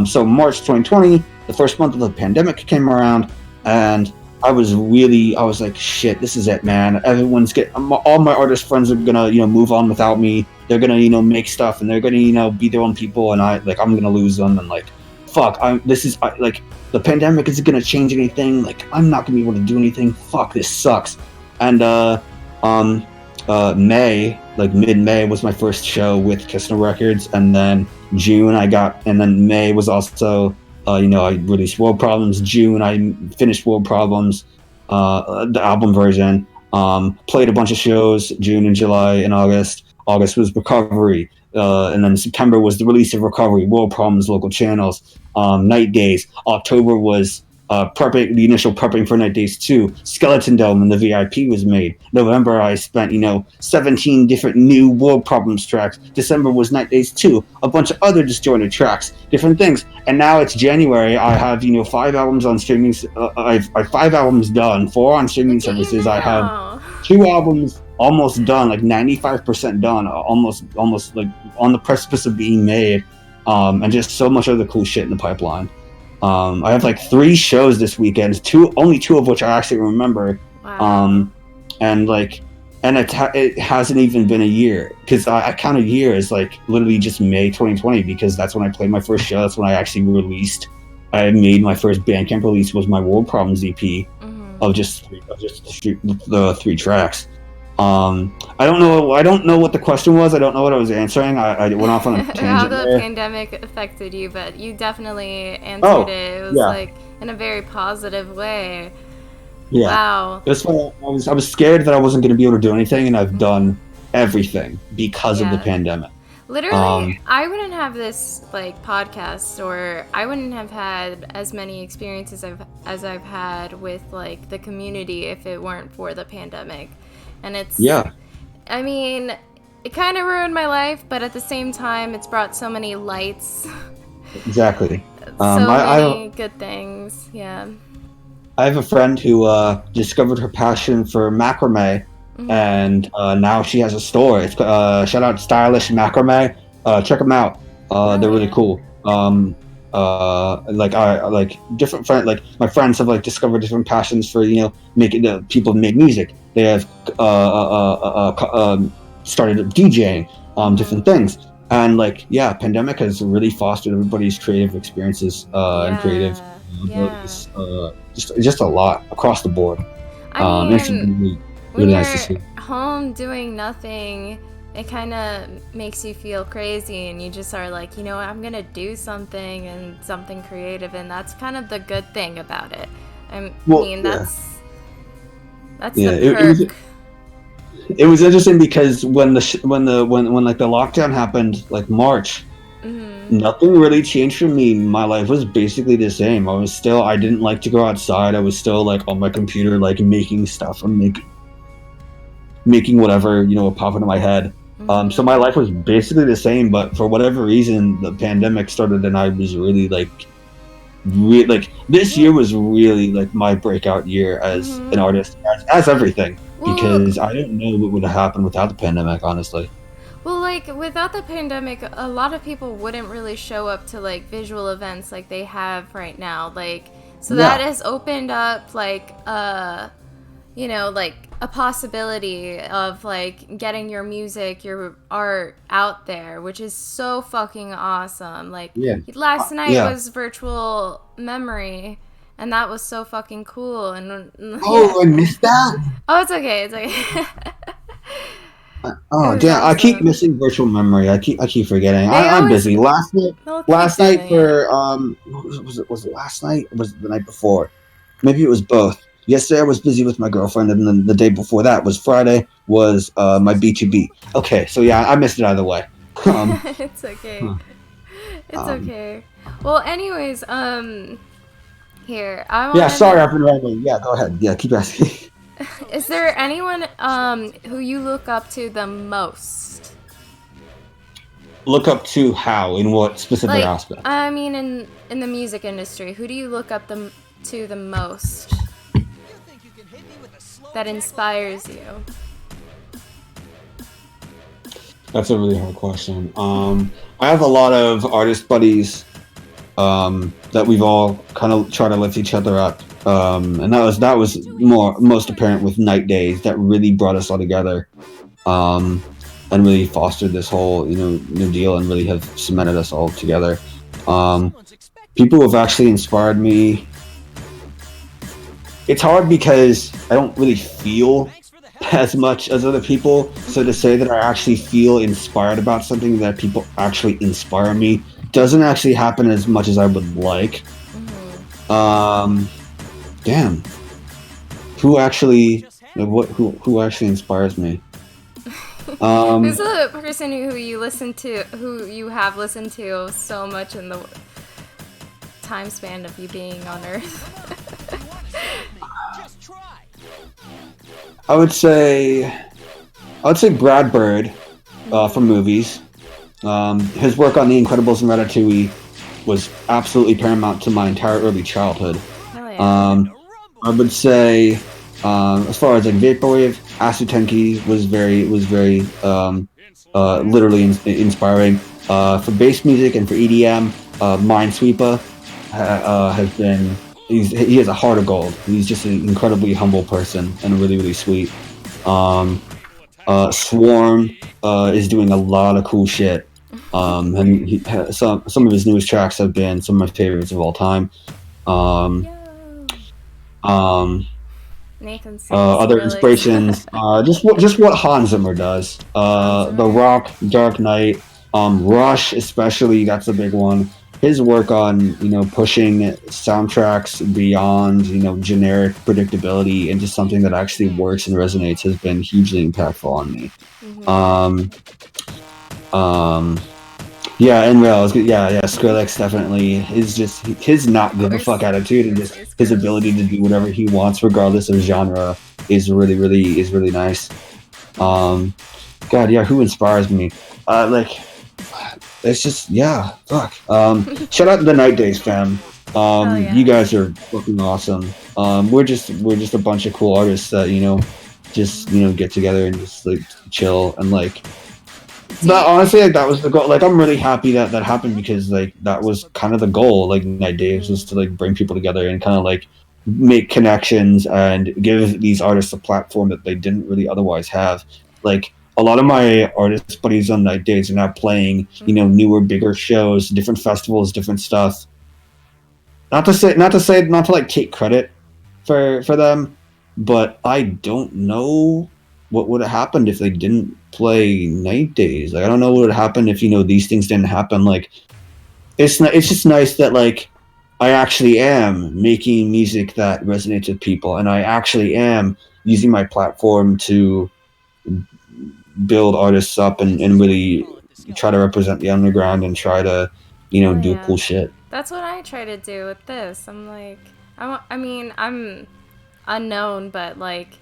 So March 2020, the first month of the pandemic came around, and I was like, shit, this is it, man. All my artist friends are gonna, move on without me. They're gonna, make stuff, and they're gonna, be their own people, and I'm gonna lose them, and like, fuck, the pandemic isn't gonna change anything. Like, I'm not gonna be able to do anything. Fuck, this sucks. And mid-May was my first show with Kissner Records, and then May was also, I released World Problems. June, I finished World Problems, the album version. Played a bunch of shows, June and July and August. August was Recovery, and then September was the release of Recovery, World Problems, local channels, Night Days. October was the initial prepping for Night Days 2, Skeleton Dome, and the VIP was made. November, I spent, 17 different new World Problems tracks. December was Night Days 2, a bunch of other disjointed tracks, different things. And now it's January. I have, 5 albums on streaming. I have 5 albums done, 4 on streaming services. I have 2 albums almost done, like 95% done, almost like on the precipice of being made, and just so much other cool shit in the pipeline. I have like 3 shows this weekend, only 2 of which I actually remember. Wow. And it hasn't even been a year, because I count a year as like literally just May 2020, because that's when I played my first show. That's when I actually I made my first Bandcamp release, was my World Problems EP, of just the 3 tracks. I don't know what the question was. I don't know what I was answering. I went off on a tangent. How the pandemic affected you, but you definitely answered it. It was like in a very positive way. Yeah. Wow. That's why I was scared that I wasn't going to be able to do anything, and I've done everything because of the pandemic. Literally, I wouldn't have this like podcast, or I wouldn't have had as many experiences as I've had with like the community if it weren't for the pandemic. And I mean, it kind of ruined my life, but at the same time, it's brought so many lights. Exactly. Many good things, yeah. I have a friend who discovered her passion for macrame, and now she has a store. It's shout out Stylish Macrame. Check them out. They're really cool. Different friends, like my friends have like discovered different passions for making people make music. They have started DJing, different things, and pandemic has really fostered everybody's creative experiences and creative just a lot across the board. I mean, it's really when nice to you're see. home doing nothing, it kind of makes you feel crazy, and you just are like, I'm gonna do something and something creative, and that's kind of the good thing about it. That's the perk. It was interesting because when the lockdown happened, like March, nothing really changed for me. My life was basically the same. I didn't like to go outside. I was still like on my computer, like making stuff and making whatever would pop into my head. So my life was basically the same, but for whatever reason, the pandemic started, and I was really like this year was really like my breakout year as an artist, as everything, Well, because I don't know what would have happened without the pandemic, honestly. well, like without the pandemic, a lot of people wouldn't really show up to like visual events like they have right now. Like, so that Yeah, has opened up like like a possibility of like getting your music, your art out there, which is so fucking awesome. Like yeah, last night yeah. was virtual memory, and that was so fucking cool. And yeah, Oh, I missed that. oh, it's okay, it's okay. It Oh was damn! I keep awesome. missing virtual memory. I keep forgetting. They I'm always busy. they'll keep Last night doing it. for was it last night? Or was it the night before? Maybe it was both. Yesterday I was busy with my girlfriend, and then the day before that was Friday was my B2B. Okay, so yeah, I missed it either way. Um, It's okay. huh, It's um, okay. Well, anyways, here I yeah, wanted sorry, I've to. been rambling. Yeah, go ahead. Yeah, keep asking. Is there anyone who you look up to the most? Look up to how in what specific Like, aspect? I mean, in the music industry, who do you look up to the most that inspires you? That's a really hard question. I have a lot of artist buddies that we've all kind of try to lift each other up. And that was most apparent with Night Days. That really brought us all together, um, and really fostered this whole new deal, and really have cemented us all together. Um, People who have actually inspired me. It's hard because I don't really feel as much as other people. So to say that I actually feel inspired about something, that people actually inspire me, doesn't actually happen as much as I would like. Um, Damn. Who actually who actually inspires me? Who's Um, the person who you have listened to so much in the time span of you being on Earth? I would say Brad Bird from movies. His work on The Incredibles and Ratatouille was absolutely paramount to my entire early childhood. Hell yeah. Um, I would say, as far as like vaporwave, Asu Tenki was very literally inspiring. For bass music and for EDM, Minesweeper has been. He has a heart of gold. He's just an incredibly humble person and really really sweet. Um, Swarm is doing a lot of cool shit. And some of his newest tracks have been some of my favorites of all time. Um, Yo. um, Nathan sings Other really. inspirations, just what Hans Zimmer does. Hans The Zimmer. Rock, Dark Knight, Rush, especially that's a big one. His work on pushing soundtracks beyond generic predictability into something that actually works and resonates has been hugely impactful on me. Um, um, yeah, and yeah, Skrillex definitely is just his not Of give a fuck course. attitude, and Of just course, his Skrillex. ability to do whatever he wants regardless of genre is really nice. Um, God, yeah, who inspires me? Like it's just yeah, fuck. Shout out to the Night Days fam. Hell You yeah. guys are fucking awesome. We're just a bunch of cool artists that just get together and just like chill and like Do that you, honestly, like that was the goal. Like I'm really happy that that happened because like that was kind of the goal. Like Night Days was to like bring people together and kind of like make connections and give these artists a platform that they didn't really otherwise have. Like a lot of my artist buddies on Night Days are now playing, newer, bigger shows, different festivals, different stuff. Not to like take credit for them, but I don't know what would have happened if they didn't play Night Days. Like I don't know what would happen if these things didn't happen. Like it's just nice that like I actually am making music that resonates with people, and I actually am using my platform to build artists up and really try to represent the underground and try to hell do yeah. cool shit. That's what I try to do with this. I'm like, I mean, I'm unknown, but like,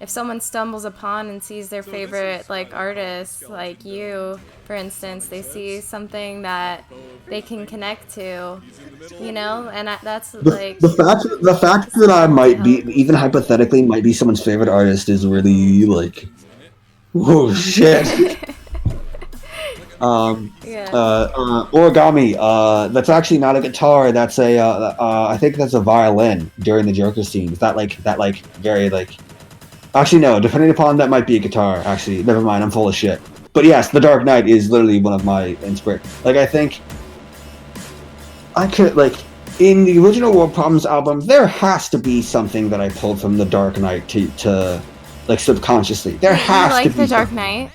if someone stumbles upon and sees their favorite like artist, like you, for instance, they see something that they can connect to, you know, and that's like The fact that I meant to might be, help. even hypothetically, might be someone's favorite artist is really like, whoa, shit. Yeah. Origami. That's actually not a guitar. That's a. I think that's a violin during the Joker scene. Is that like very like? Actually, no. Depending upon that, might be a guitar. Actually, never mind. I'm full of shit. But yes, The Dark Knight is literally one of my inspirations. Like I think I could like in the original World Problems album, there has to be something that I pulled from The Dark Knight to like subconsciously. There has You like to be. The Dark Knight?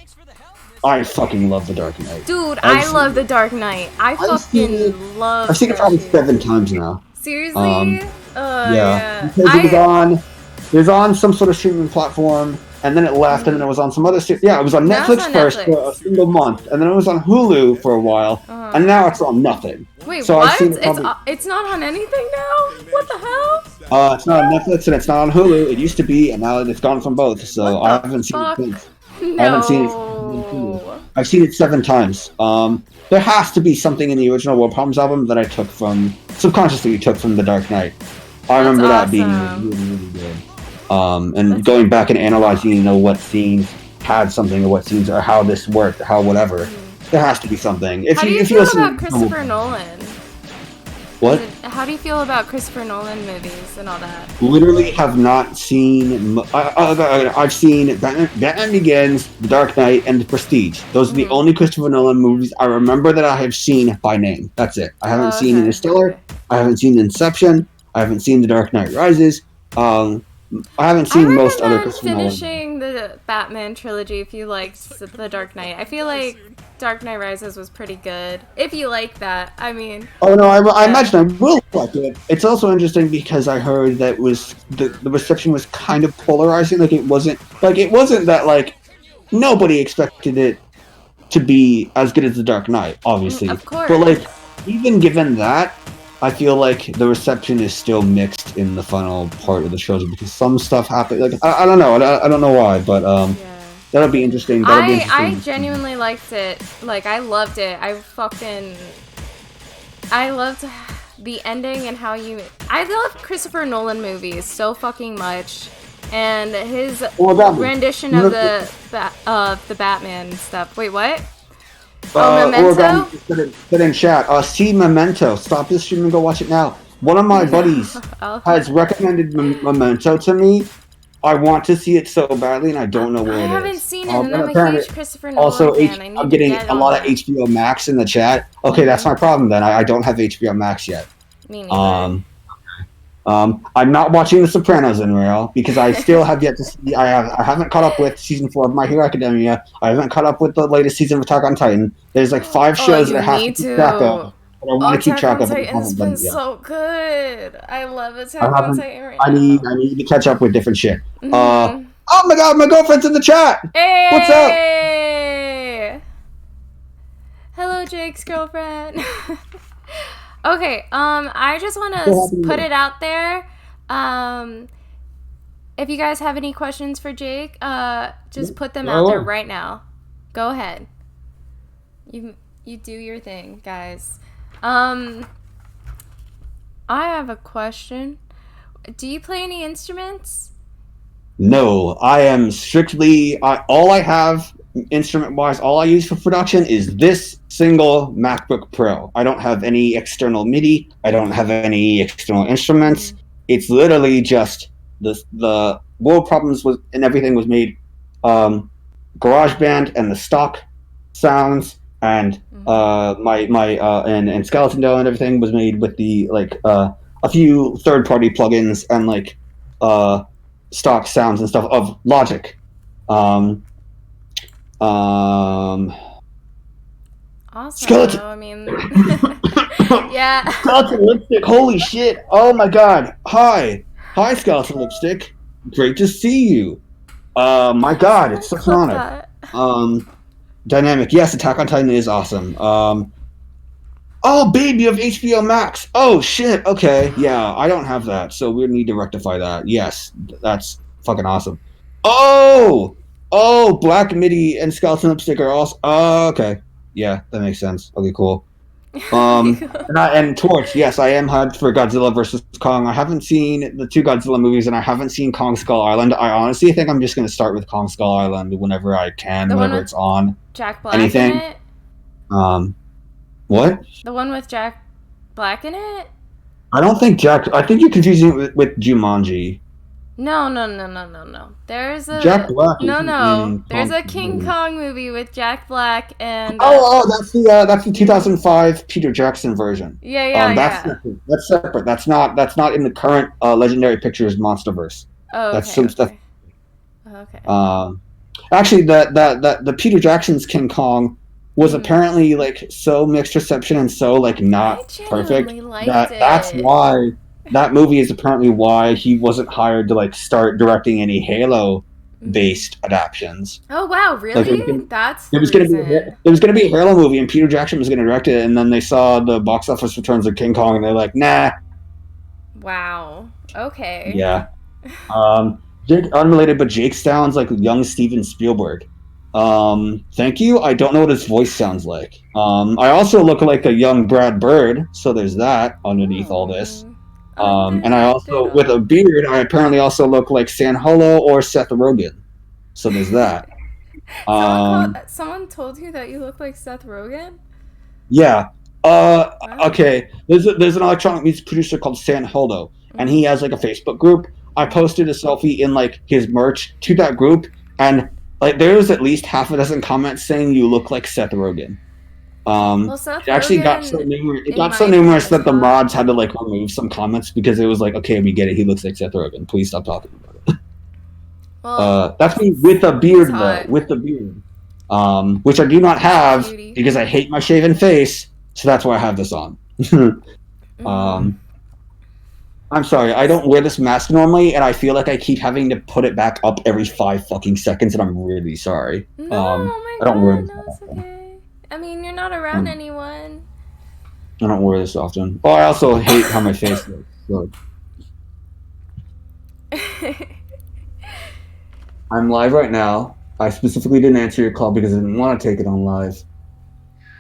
I fucking love The Dark Knight. Dude, I love The Dark Knight. I fucking love I've seen it that probably shit. 7 times now. Seriously? Yeah. Yeah. Because it was on some sort of streaming platform, and then it left, and then it was on some other. Yeah, it was on Now it's Netflix on first Netflix. for a single month, and then it was on Hulu for a while, and now it's on nothing. Wait, so what? I've seen it probably, It's not on anything now? What the hell? it's not on Netflix and it's not on Hulu. It used to be, and now it's gone from both. So I haven't seen it since. No. I haven't seen it. I've seen it 7 times. There has to be something in the original World Problems album that I took from subconsciously took from The Dark Knight. I remember that being really good. And going back and analyzing, you know, what scenes had something or what scenes or how this worked, how whatever. There has to be something. How do you feel about Christopher Nolan? What? How do you feel about Christopher Nolan movies and all that? Literally have not seen. I've seen Batman Begins, The Dark Knight, and The Prestige. Those are the only Christopher Nolan movies I remember that I have seen by name. That's it. I haven't seen Interstellar. I haven't seen Inception. I haven't seen The Dark Knight Rises. I haven't seen most other Christopher Nolan. Finishing the Batman trilogy if you liked The Dark Knight. I feel like Dark Knight Rises was pretty good. If you like that, I mean. Oh no, I imagine I will like it. It's also interesting because I heard that the reception was kind of polarizing. Like it wasn't that like nobody expected it to be as good as The Dark Knight, obviously. Of course. But like even given that, I feel like the reception is still mixed in the final part of the trilogy because some stuff happened. Like I don't know. I don't know why, but that'll be interesting. I genuinely liked it. Like I loved it. I loved the ending and how I love Christopher Nolan movies so fucking much, and his rendition of the Batman stuff. Wait, what? Memento? Put in chat. See Memento. Stop this stream and go watch it now. One of my buddies has recommended Memento to me. I want to see it so badly, and I don't know where it is. I haven't seen it, and I'm a huge Christopher Nolan fan. I'm getting a lot of HBO Max in the chat. Okay, that's my problem then. I don't have HBO Max yet. Me neither. I'm not watching The Sopranos in real because I still have yet to see. I haven't caught up with season 4 of My Hero Academia. I haven't caught up with the latest season of Attack on Titan. There's like 5 shows that I have to keep track of. But I want to keep track of. Titan's been so good. I love Attack on Titan right now. I need to catch up with different shit. Oh my god, my girlfriend's in the chat. Hey! What's up? Hello, Jake's girlfriend. Okay, I just want to put it out there. If you guys have any questions for Jake, just put them out there right now. Go ahead. You do your thing, guys. I have a question. Do you play any instruments? No, I am strictly all I have instrument-wise. All I use for production is this single MacBook Pro. I don't have any external MIDI. I don't have any external instruments. It's literally just the World Problems and everything was made GarageBand and the stock sounds and and Skeleton Dough and everything was made with the a few third-party plugins and stock sounds and stuff of Logic. Awesome. Skeleton. I mean, yeah. Skeleton Lipstick. Holy shit! Oh my god. Hi, Skeleton Lipstick. Great to see you. My god, it's such an honor. Dynamic. Yes, Attack on Titan is awesome. Oh, babe, you have HBO Max. Oh, shit. Okay. Yeah, I don't have that, so we need to rectify that. Yes, that's fucking awesome. Black Midi and Skeleton Lipstick are also. Oh, okay. Yeah, that makes sense. Okay, cool. And Torch, yes, I am hyped for Godzilla versus Kong. I haven't seen the two Godzilla movies, and I haven't seen Kong Skull Island. I honestly think I'm just going to start with Kong Skull Island whenever I can, whenever it's on. Jack Black Anything. in it? What? The one with Jack Black in it? I don't think Jack. I think you're confusing it with Jumanji. No. There's a Jack Black. There's a King Kong movie with Jack Black and. That's the 2005 Peter Jackson version. Yeah. Separate. That's separate. That's not in the current Legendary Pictures MonsterVerse. Oh, okay. That's some stuff. Okay. Actually, the Peter Jackson's King Kong was apparently like so mixed reception and so like not perfect that's why that movie is apparently why he wasn't hired to like start directing any Halo based adaptions. Oh wow, really? Like, there was gonna be a Halo movie and Peter Jackson was gonna direct it, and then they saw the box office returns of King Kong and they're like, nah. Wow. Okay. Yeah. Unrelated, but Jake sounds like young Steven Spielberg. Thank you. I don't know what his voice sounds like. I also look like a young Brad Bird, so there's that underneath all this. And I also, with a beard, I apparently also look like San Holo or Seth Rogen. So there's that. Someone told you that you look like Seth Rogen? Yeah. Okay. There's an electronic music producer called San Holo, and he has like a Facebook group. I posted a selfie in like his merch to that group, and like there's at least half a dozen comments saying you look like Seth Rogen. It actually got so numerous that the mods had to like remove some comments because it was like, okay, we get it, he looks like Seth Rogen. Please stop talking about it. Well, that's me with a beard though, with the beard, which I do not have because I hate my shaven face. So that's why I have this on. I'm sorry, I don't wear this mask normally, and I feel like I keep having to put it back up every 5 fucking seconds, and I'm really sorry. I don't wear this often. Okay. I mean, you're not around anyone. I don't wear this often. Oh, I also hate how my face looks. I'm live right now. I specifically didn't answer your call because I didn't want to take it on live.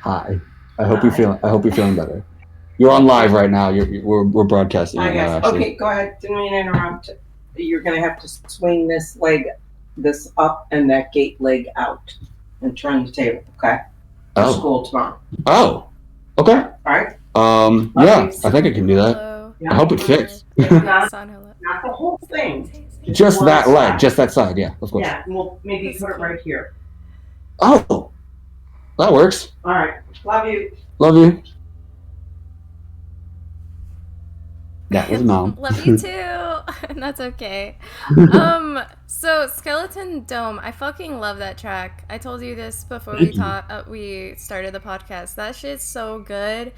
Hi. I hope you're feeling better. You're on live right now. We're broadcasting. I guess. Okay, go ahead. Didn't mean to interrupt. You're going to have to swing this up and that gate leg out and turn the table, okay? For school tomorrow. Oh, okay. All right. Yeah, I think I can do that. Yeah. I hope it fits. Not the whole thing. Just that leg, just that side, yeah, of course. Yeah, well, maybe put it right here. Oh, that works. All right. Love you. Love you. That was Mom. Love you too. That's okay. So Skeleton Dome, I fucking love that track. I told you this before we started the podcast. That shit's so good.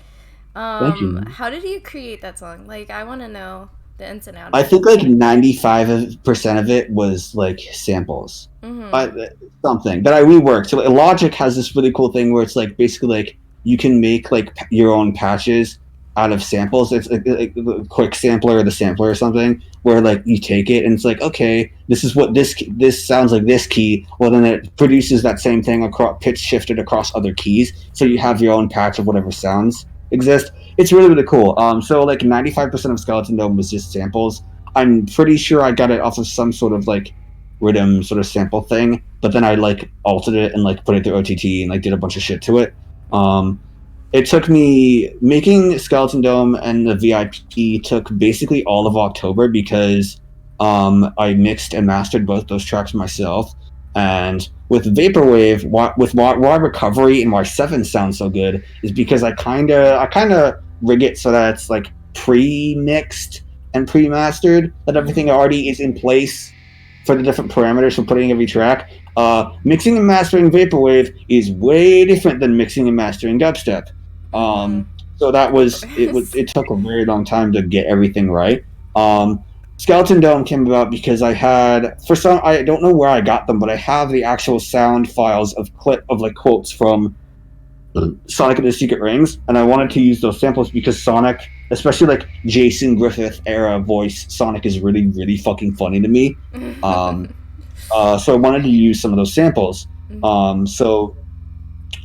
Thank you. How did you create that song? Like, I want to know the ins and outs. I think like 95% of it was like samples. Something that I reworked. So Logic has this really cool thing where it's like basically like you can make like your own patches out of samples. It's like a quick sampler or the sampler or something where like you take it and it's like, okay, this is what this sounds like this key. Well, then it produces that same thing across pitch shifted across other keys. So you have your own patch of whatever sounds exist. It's really, really cool. So like 95% of Skeleton Dome was just samples. I'm pretty sure I got it off of some sort of like rhythm sort of sample thing, but then I like altered it and like put it through OTT and like did a bunch of shit to it. It took me making Skeleton Dome and the VIP took basically all of October because I mixed and mastered both those tracks myself. And with Vaporwave, why Recovery and why Seven sounds so good is because I kind of rig it so that it's like pre-mixed and pre-mastered, that everything already is in place for the different parameters for putting every track. Mixing and mastering Vaporwave is way different than mixing and mastering dubstep. So that was it took a very long time to get everything right. Skeleton Dome came about because I don't know where I got them, but I have the actual sound files of like quotes from Sonic and the Secret Rings, and I wanted to use those samples because Sonic, especially like Jason Griffith era voice Sonic, is really, really fucking funny to me. So I wanted to use some of those samples. So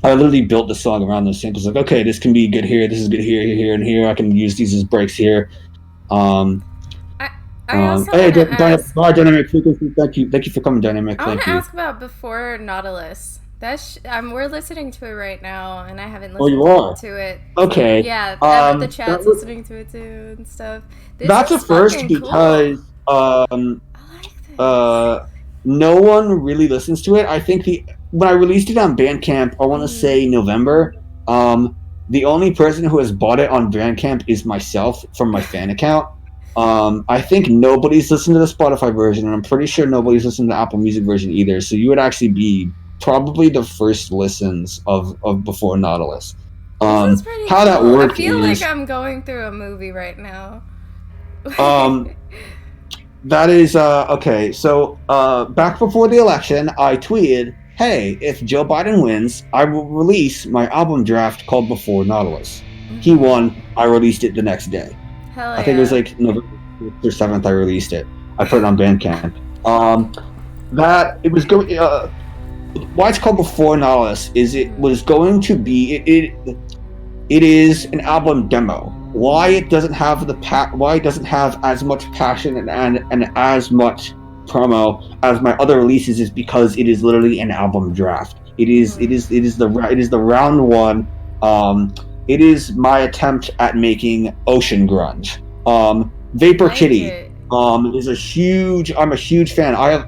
I literally built the song around those samples. Like, okay, this can be good here. This is good here, here, and here. I can use these as breaks here. I also Hey, want to ask. bye, Dynamic Frequency. Thank you for coming, Dynamic. I want Thank to you. ask about Before Nautilus. We're listening to it right now, and I haven't Oh, you listened are? to it. Okay. Yeah, the chat's that was- listening to it too and stuff. This that's a is first fucking because cool. I like this. no one really listens to it. I think when I released it on Bandcamp, I want to say November. The only person who has bought it on Bandcamp is myself from my fan account. I think nobody's listened to the Spotify version, and I'm pretty sure nobody's listened to the Apple Music version either. So you would actually be probably the first listens of Before Nautilus. This is pretty how cool. that worked I feel is, like I'm going through a movie right now. that is okay. So back before the election, I tweeted, "Hey, if Joe Biden wins, I will release my album draft called Before Nautilus." He won. I released it the next day. Hell yeah. I think it was like November 6th or 7th. I released it. I put it on Bandcamp. That it was going. Why it's called Before Nautilus is it was going to be it is an album demo. Why it doesn't have why it doesn't have as much passion and as much promo as my other releases is because it is literally an album draft. It is the round one. It is my attempt at making ocean grunge. Vapor Kitty is a huge. I'm a huge fan. I have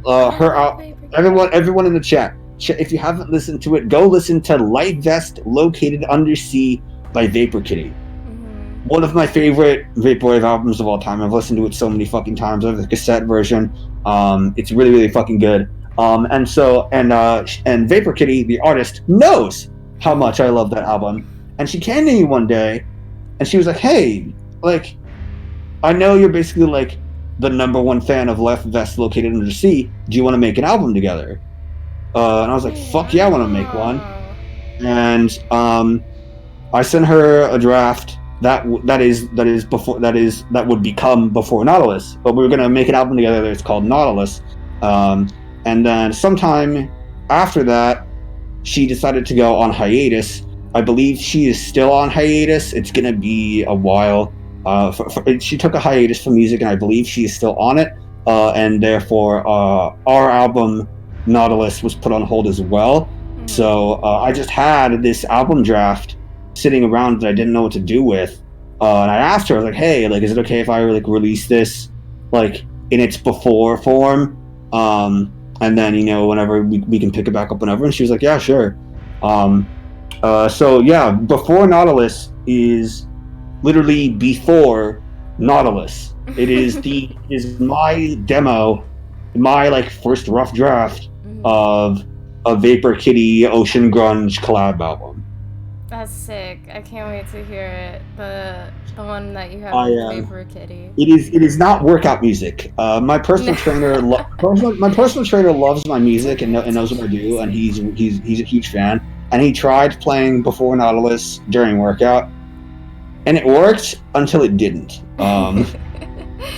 everyone in the chat. If you haven't listened to it, go listen to Light Vest Located Undersea by Vapor Kitty. One of my favorite Vaporwave albums of all time. I've listened to it so many fucking times. I have the cassette version. It's really, really fucking good. And Vapor Kitty, the artist, knows how much I love that album. And she came to me one day, and she was like, "Hey, like, I know you're basically like the number one fan of Light Vest Located Undersea. Do you want to make an album together?" And I was like, "Fuck yeah, I want to make one." And I sent her a draft that would become Before Nautilus, but we were gonna make an album together that's called Nautilus. And then sometime after that, she decided to go on hiatus. I believe she is still on hiatus. It's gonna be a while. She took a hiatus from music, and I believe she is still on it. And therefore, our album Nautilus was put on hold as well. So I just had this album draft sitting around that I didn't know what to do with. And I asked her, I was like, "Hey, like, is it okay if I like release this like in its before form? And then whenever we can pick it back up whenever." And she was like, "Yeah, sure." So yeah, Before Nautilus is literally before Nautilus. It is is my demo, my like first rough draft of a Vapor Kitty Ocean Grunge collab album. That's sick. I can't wait to hear it. The one that you have with Vapor Kitty. It is not workout music. My personal trainer my personal trainer loves my music and knows what I do, and he's a huge fan. And he tried playing Before Nautilus during workout, and it worked until it didn't.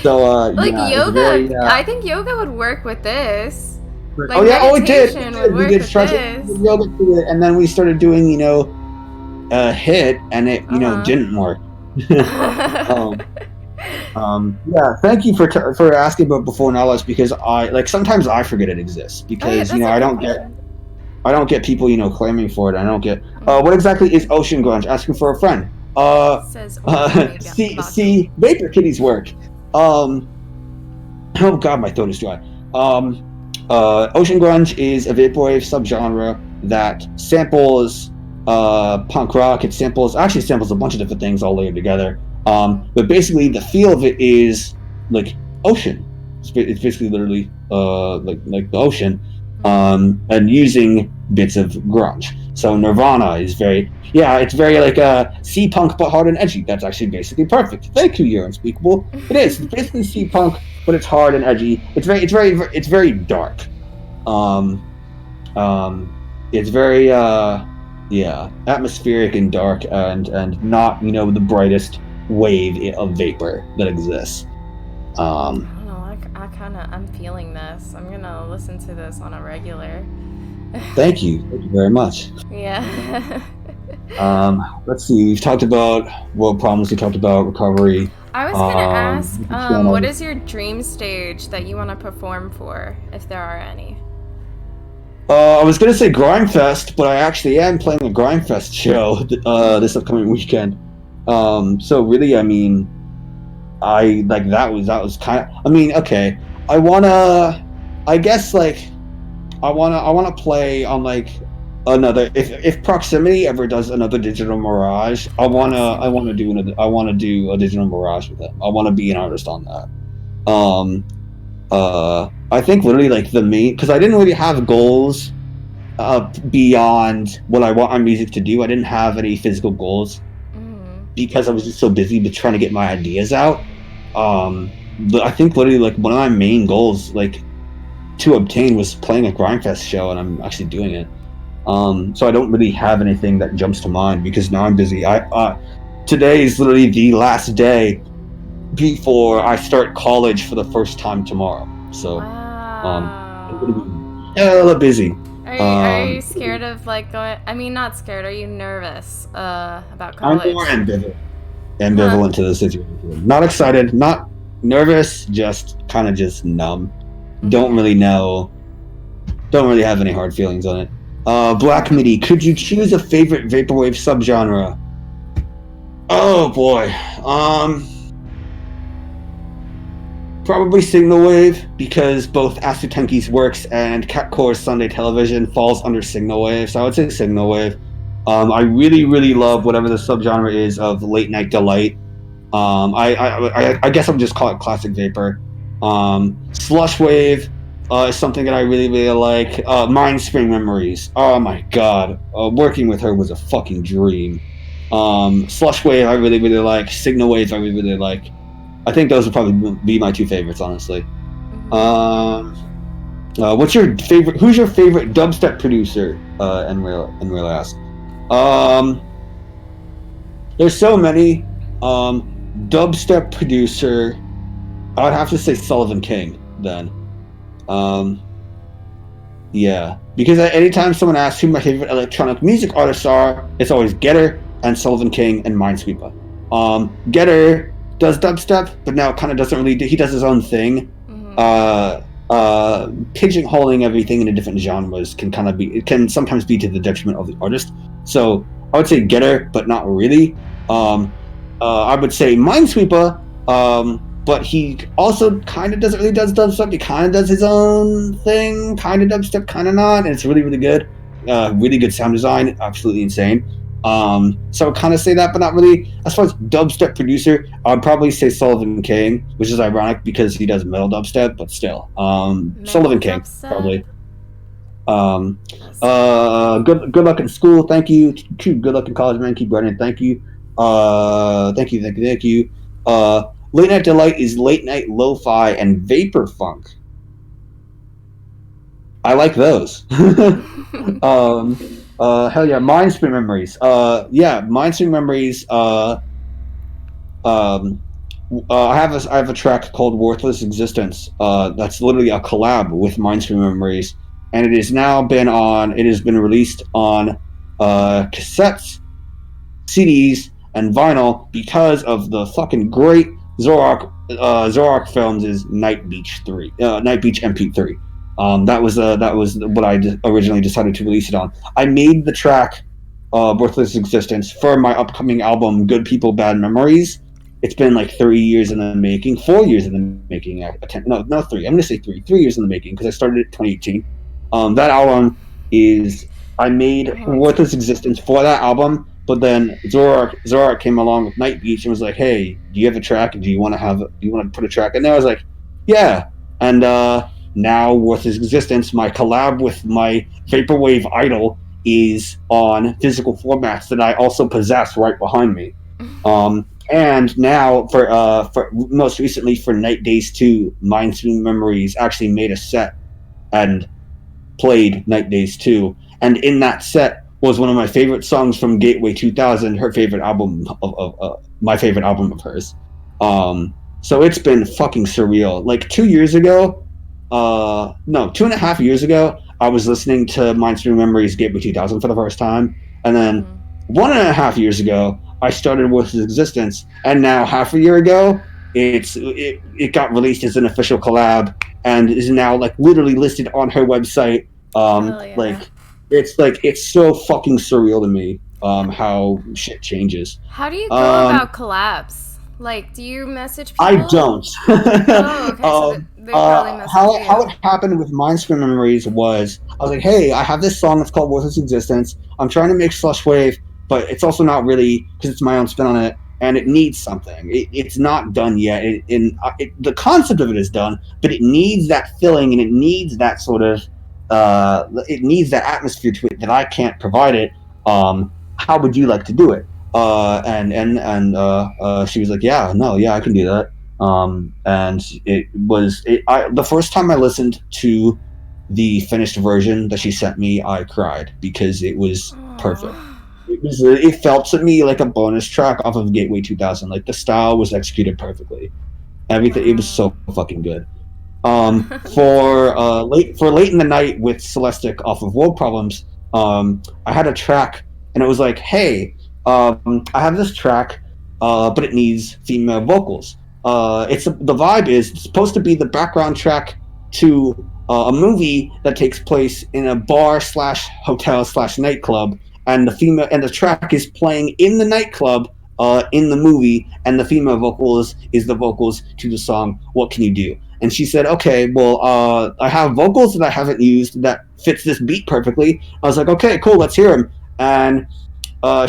So yoga. I think yoga would work with this. Like, it did. We did try to do yoga to it, and then we started doing hit, and it didn't work. Yeah, thank you for asking about Before Nautilus, because sometimes I forget it exists because I don't get people claiming for it. I don't get what exactly is Ocean Grunge? Asking for a friend. See Vapor Kitty's work. Oh god, my throat is dry. Ocean Grunge is a vaporwave subgenre that samples punk rock. It samples a bunch of different things all layered together. But basically, the feel of it is like ocean. It's basically literally like the ocean, and using bits of grunge. So Nirvana is it's very like sea punk but hard and edgy. That's actually basically perfect. Thank you, You're Unspeakable. It is. It's basically sea punk, but it's hard and edgy. It's very dark. It's very atmospheric and dark, and not the brightest wave of vapor that exists. I don't know. I I'm feeling this. I'm gonna listen to this on a regular. Thank you very much. Yeah. Let's see. We've talked about world problems. We talked about recovery. I was gonna ask, channel. what is your dream stage that you want to perform for, if there are any? I was gonna say Grindfest, but I actually am playing a Grindfest show this upcoming weekend. So really, I mean, I like that was kind of. I mean, okay, I guess like, I wanna play on like another. If Proximity ever does another Digital Mirage, I wanna do a Digital Mirage with them. I wanna be an artist on that. I think literally like the main, because I didn't really have goals beyond what I want my music to do. I didn't have any physical goals because I was just so busy with trying to get my ideas out. But I think literally like one of my main goals like to obtain was playing a Grindfest show, and I'm actually doing it. So I don't really have anything that jumps to mind because now I'm busy. Today is literally the last day before I start college for the first time tomorrow. So I'm gonna be hella busy. Are you scared of like going? I mean, not scared. Are you nervous about college? I'm more ambivalent to the situation. Not excited, not nervous, just kind of just numb. Don't really know. Don't really have any hard feelings on it. Black Midi, could you choose a favorite vaporwave subgenre? Oh boy. Probably Signal Wave, because both Asutenki's works and Catcore's Sunday Television falls under Signal Wave, so I would say Signal Wave. I really, really love whatever the subgenre is of Late Night Delight. I guess I'll just call it Classic Vapor. Slush Wave is something that I really, really like. Mind Spring Memories. Oh my god. Working with her was a fucking dream. Slush Wave I really, really like. Signal Wave I really, really like. I think those would probably be my two favorites, honestly. What's your favorite? Who's your favorite dubstep producer? Enril asked. There's so many. Dubstep producer, I would have to say Sullivan King then. Yeah, because anytime someone asks who my favorite electronic music artists are, it's always Getter and Sullivan King and Minesweeper. Getter does dubstep, but now kind of doesn't really do. He does his own thing. Pigeonholing everything into different genres can sometimes be to the detriment of the artist. So I would say Getter, but not really. I would say Minesweeper, but he also kind of doesn't really does dubstep. He kind of does his own thing, kind of dubstep, kind of not, and it's really, really good. Really good sound design, absolutely insane. So I kind of say that, but not really. As far as dubstep producer, I'd probably say Sullivan King, which is ironic because he does metal dubstep, but still. Sullivan King, probably. Good luck in school. Thank you. Good luck in college, man. Keep running. Thank you. Thank you. Late Night Delight is late night lo-fi and vapor funk. I like those. Hell yeah, Mindspring Memories. Mindspring Memories. I have a track called Worthless Existence. That's literally a collab with Mindspring Memories, and it has been released on cassettes, CDs, and vinyl because of the fucking great Zorak Films' Night Beach MP3. That was what I originally decided to release it on. I made the track Worthless Existence for my upcoming album Good People Bad Memories. It's been like 4 years in the making. 3. I'm gonna say 3 years in the making because I started it in 2018. That album I made Worthless Existence for that album, but then Zorak came along with Night Beach and was like, "Hey, do you have a track? Do you want to put a track?" And I was like, "Yeah." And now Worthless Existence, my collab with my vaporwave idol, is on physical formats that I also possess right behind me. And now for most recently for Night Days 2, Mindspring Memories actually made a set and played Night Days 2, and in that set was one of my favorite songs from Gateway 2000, her favorite album of my favorite album of hers. So it's been fucking surreal. Like 2 years ago, no, 2.5 years ago, I was listening to Mindstream Memories Gateway 2000 for the first time, and then 1.5 years ago, I started with his existence, and now half a year ago, it got released as an official collab, and is now like literally listed on her website. Hell yeah. It's so fucking surreal to me. How shit changes. How do you go about collabs? Like, do you message people? I don't. Oh, okay. So they probably message you. How it happened with Mindstream Memories was, I was like, hey, I have this song that's called Worthless Existence. I'm trying to make slush wave, but it's also not really, because it's my own spin on it, and it needs something. It's not done yet. The concept of it is done, but it needs that filling, and it needs that sort of, it needs that atmosphere to it that I can't provide it. How would you like to do it? She was like, yeah, I can do that. And the first time I listened to the finished version that she sent me, I cried because it was perfect. It felt to me like a bonus track off of Gateway 2000. Like the style was executed perfectly. Everything, it was so fucking good. For late in the night with Celestic off of World Problems, I had a track, and it was like, hey, I have this track, but it needs female vocals. The vibe is it's supposed to be the background track to a movie that takes place in a bar / hotel / nightclub, and the track is playing in the nightclub, in the movie, and the female vocals is the vocals to the song "What Can You Do?" And she said, okay, well, I have vocals that I haven't used that fits this beat perfectly. I was like, okay, cool, let's hear them. And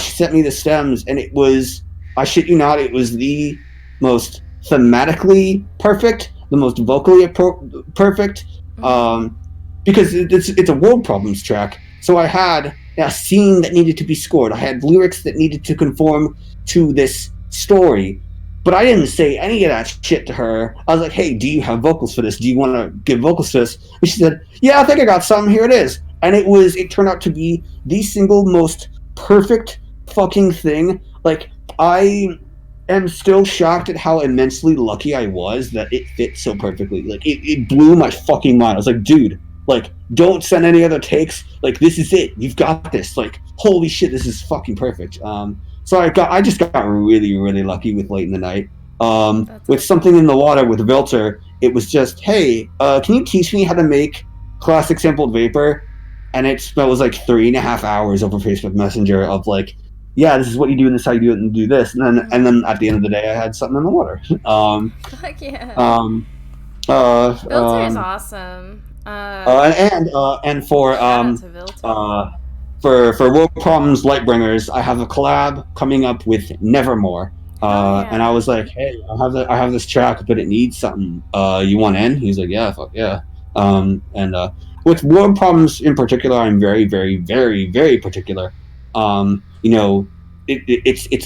she sent me the stems, and it was, I shit you not, it was the most thematically perfect, the most vocally perfect, because it's a World Problems track. So I had a scene that needed to be scored. I had lyrics that needed to conform to this story. But I didn't say any of that shit to her. I was like, hey, do you have vocals for this? Do you want to give vocals to this? And she said, yeah, I think I got some. Here it is. And it turned out to be the single most perfect fucking thing. Like, I am still shocked at how immensely lucky I was that it fit so perfectly. Like, it blew my fucking mind. I was like, dude, like, don't send any other takes. Like, this is it. You've got this. Like, holy shit, this is fucking perfect. So I just got really, really lucky with Late in the Night. With Something in the Water with Velter, it was just, hey, can you teach me how to make classic sampled vapor? And it was like 3.5 hours over Facebook Messenger of like, yeah, this is what you do and this is how you do it and do this. And then at the end of the day, I had Something in the Water. Fuck yeah. Velter is awesome. And for World Problems Lightbringers, I have a collab coming up with Nevermore. And I was like, hey, I have this track, but it needs something. You want in? He's like, yeah, fuck yeah. With World Problems in particular, I'm very, very, very, very particular. It's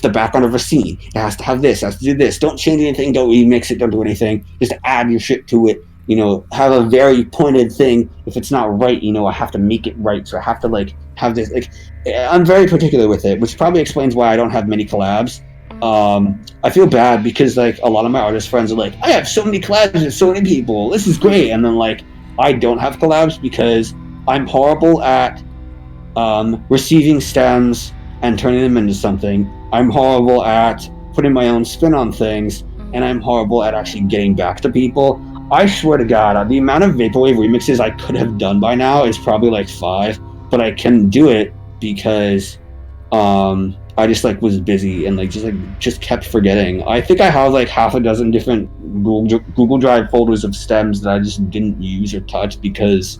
the background of a scene. It has to have this, it has to do this. Don't change anything, don't remix it, don't do anything. Just add your shit to it. Have a very pointed thing. If it's not right, I have to make it right. So I have to like have this. Like, I'm very particular with it, which probably explains why I don't have many collabs. I feel bad because like a lot of my artist friends are like, I have so many collabs with so many people. This is great, and then like I don't have collabs because I'm horrible at receiving stems and turning them into something. I'm horrible at putting my own spin on things, and I'm horrible at actually getting back to people. I swear to God, the amount of vaporwave remixes I could have done by now is probably like 5, but I couldn't do it because I just like was busy and just kept forgetting. I think I have like half a dozen different Google Drive folders of stems that I just didn't use or touch because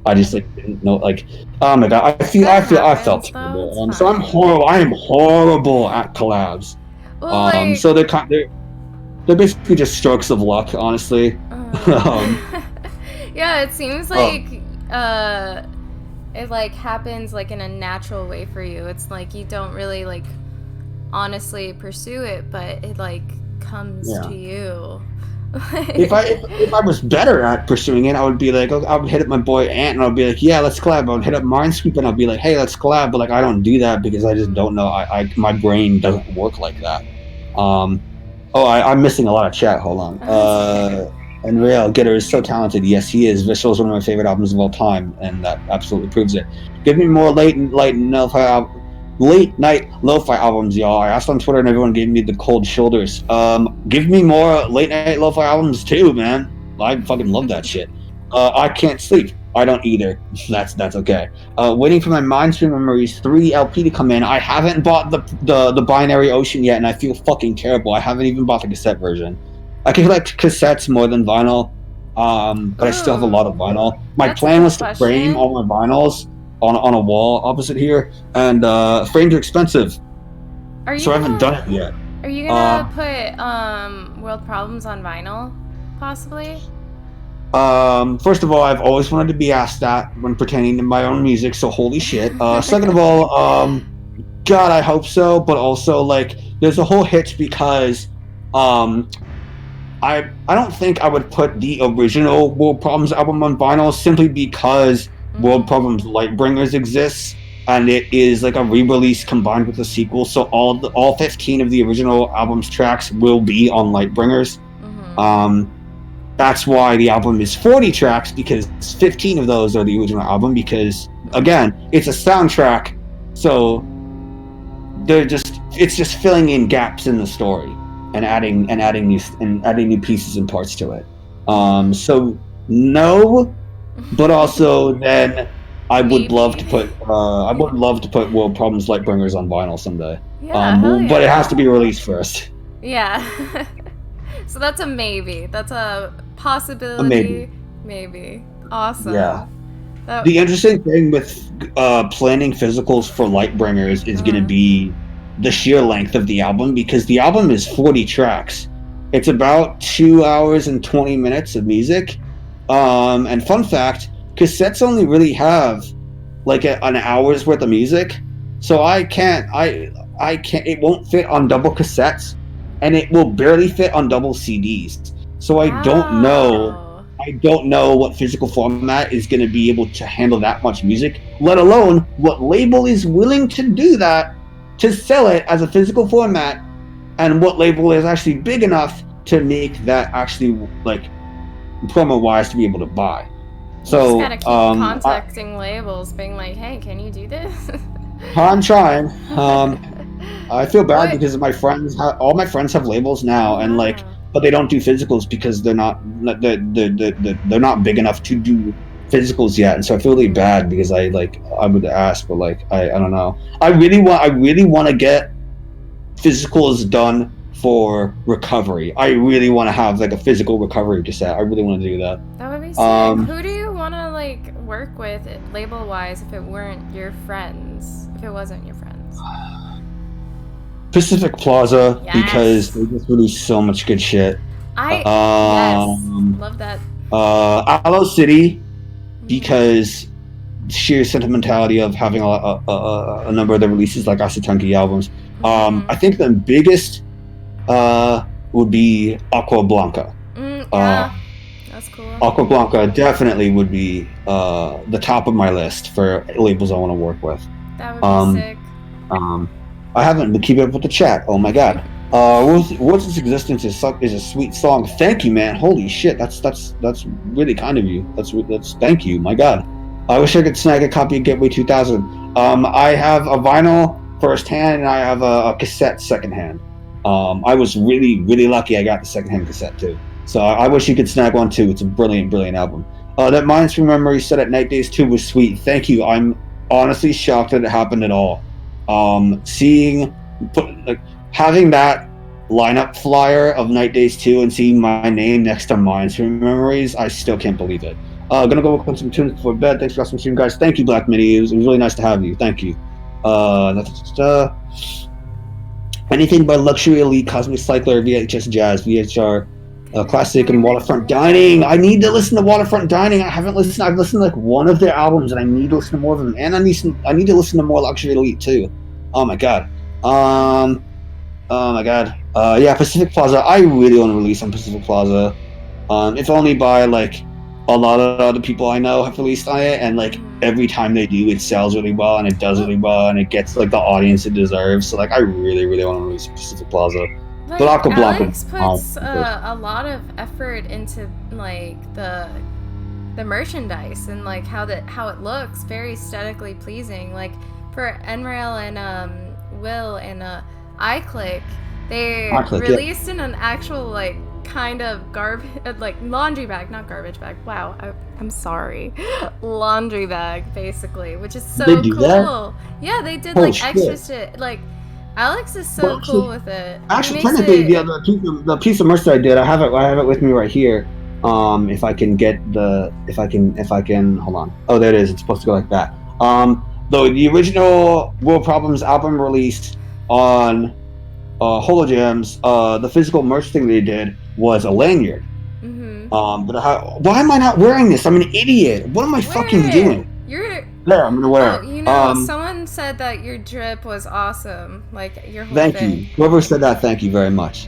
I just like didn't know. Like, oh my God, I felt terrible. So I'm horrible. I am horrible at collabs. Well, so they're basically just strokes of luck, honestly. Yeah, it seems like it like happens like in a natural way for you. It's like you don't really like honestly pursue it, but it like comes to you. If I was better at pursuing it, I would be like, I would hit up my boy Ant and I'd be like, yeah, let's collab. I would hit up Mindscoop and I'd be like, hey, let's collab. But like, I don't do that because I just don't know. My brain doesn't work like that. Oh, I'm missing a lot of chat. Hold on. And Real Getter is so talented. Yes, he is. Visceral is one of my favorite albums of all time, and that absolutely proves it. Give me more late night lo-fi albums, y'all. I asked on Twitter, and everyone gave me the cold shoulders. Give me more late night lo-fi albums too, man. I fucking love that shit. I can't sleep. I don't either. That's okay. Waiting for my Mindstream Memories 3 LP to come in. I haven't bought the Binary Ocean yet, and I feel fucking terrible. I haven't even bought the cassette version. I collect cassettes more than vinyl, but I still have a lot of vinyl. My plan was to frame all my vinyls on a wall opposite here, and frames are expensive, so I haven't done it yet. Are you gonna put World Problems on vinyl, possibly? First of all, I've always wanted to be asked that when pertaining to my own music, so holy shit. Second of all, God, I hope so, but also, like, there's a whole hitch because, I don't think I would put the original World Problems album on vinyl simply because World Problems Lightbringers exists, and it is like a re-release combined with a sequel, so all 15 of the original album's tracks will be on Lightbringers. That's why the album is 40 tracks, because 15 of those are the original album, because, again, it's a soundtrack, so it's just filling in gaps in the story and adding new pieces and parts to it. So no, but also then I would love to put World Problems Lightbringers on vinyl someday. Yeah, but it has to be released first. Yeah. So that's a maybe. That's a possibility. Maybe. Awesome. Yeah. The interesting thing with planning physicals for Lightbringers is going to be the sheer length of the album, because the album is 40 tracks. It's about 2 hours and 20 minutes of music. And fun fact, cassettes only really have like an hour's worth of music. So it won't fit on double cassettes, and it will barely fit on double CDs. So I don't know what physical format is going to be able to handle that much music, let alone what label is willing to do that, to sell it as a physical format, and what label is actually big enough to make that actually, like, promo-wise to be able to buy. So you just gotta keep contacting labels, being like, "Hey, can you do this?" I'm trying. I feel bad because all my friends have labels now, and like, but they don't do physicals because they're not big enough to do physicals yet, and so I feel really bad because I would ask, but like I don't know. I really want to get physicals done for recovery. I really want to have like a physical recovery cassette. I really want to do that. That would be sick. Who do you want to like work with label wise if it weren't your friends? If it wasn't your friends? Pacific Plaza, because they just release so much good shit. Yes, love that. Aloe City, because sheer sentimentality of having a number of the releases like Asatanki albums. I think the biggest would be Aqua Blanca. That's cool. Aqua Blanca definitely would be the top of my list for labels I want to work with. That would be sick. I haven't been keeping up with the chat. Oh my god. What's Its Existence is a sweet song. Thank you, man. Holy shit, that's really kind of you. That's thank you. My god. I wish I could snag a copy of Gateway 2000. I have a vinyl firsthand, and I have a cassette secondhand. I was really, really lucky I got the secondhand cassette too. So I wish you could snag one too. It's a brilliant, brilliant album. That Mindstream Memory set at Night Days 2 was sweet. Thank you. I'm honestly shocked that it happened at all. Having that lineup flyer of Night Days 2 and seeing my name next to Mindstream Memories, I still can't believe it. Gonna go work on some tunes before bed. Thanks for watching the stream, guys. Thank you, Black Midi. It was really nice to have you. Thank you. Anything by Luxury Elite, Cosmic Cycler, VHS Jazz, VHR, Classic, and Waterfront Dining. I need to listen to Waterfront Dining. I haven't listened. I've listened to like one of their albums, and I need to listen to more of them. And I need to listen to more Luxury Elite too. Oh my god. Yeah, Pacific Plaza. I really want to release on Pacific Plaza. If only by like a lot of other people I know have released on it, and like every time they do, it sells really well, and it does really well, and it gets like the audience it deserves. So like, I really, really want to release Pacific Plaza. Like Blanco Alex Blanco. puts a lot of effort into like the merchandise and like how it looks very aesthetically pleasing. Like for Enrail and Will and iClick, they released in an actual like kind of like laundry bag, not garbage bag. Wow, I'm sorry, laundry bag basically, which is so They do cool. that? Yeah, they did Oh, like shit. extra shit. Like Alex is so cool with it. Actually, technically, the piece of merch that I did, I have it with me right here. If I can hold on. Oh, there it is. It's supposed to go like that. The original World Problems album release on Holojams, the physical merch thing they did was a lanyard. Mm-hmm. Why am I not wearing this? I'm an idiot. What am I fucking doing? There, I'm gonna wear it. You know, someone said that your drip was awesome. Like your whole Thank thing. you. Whoever said that, thank you very much.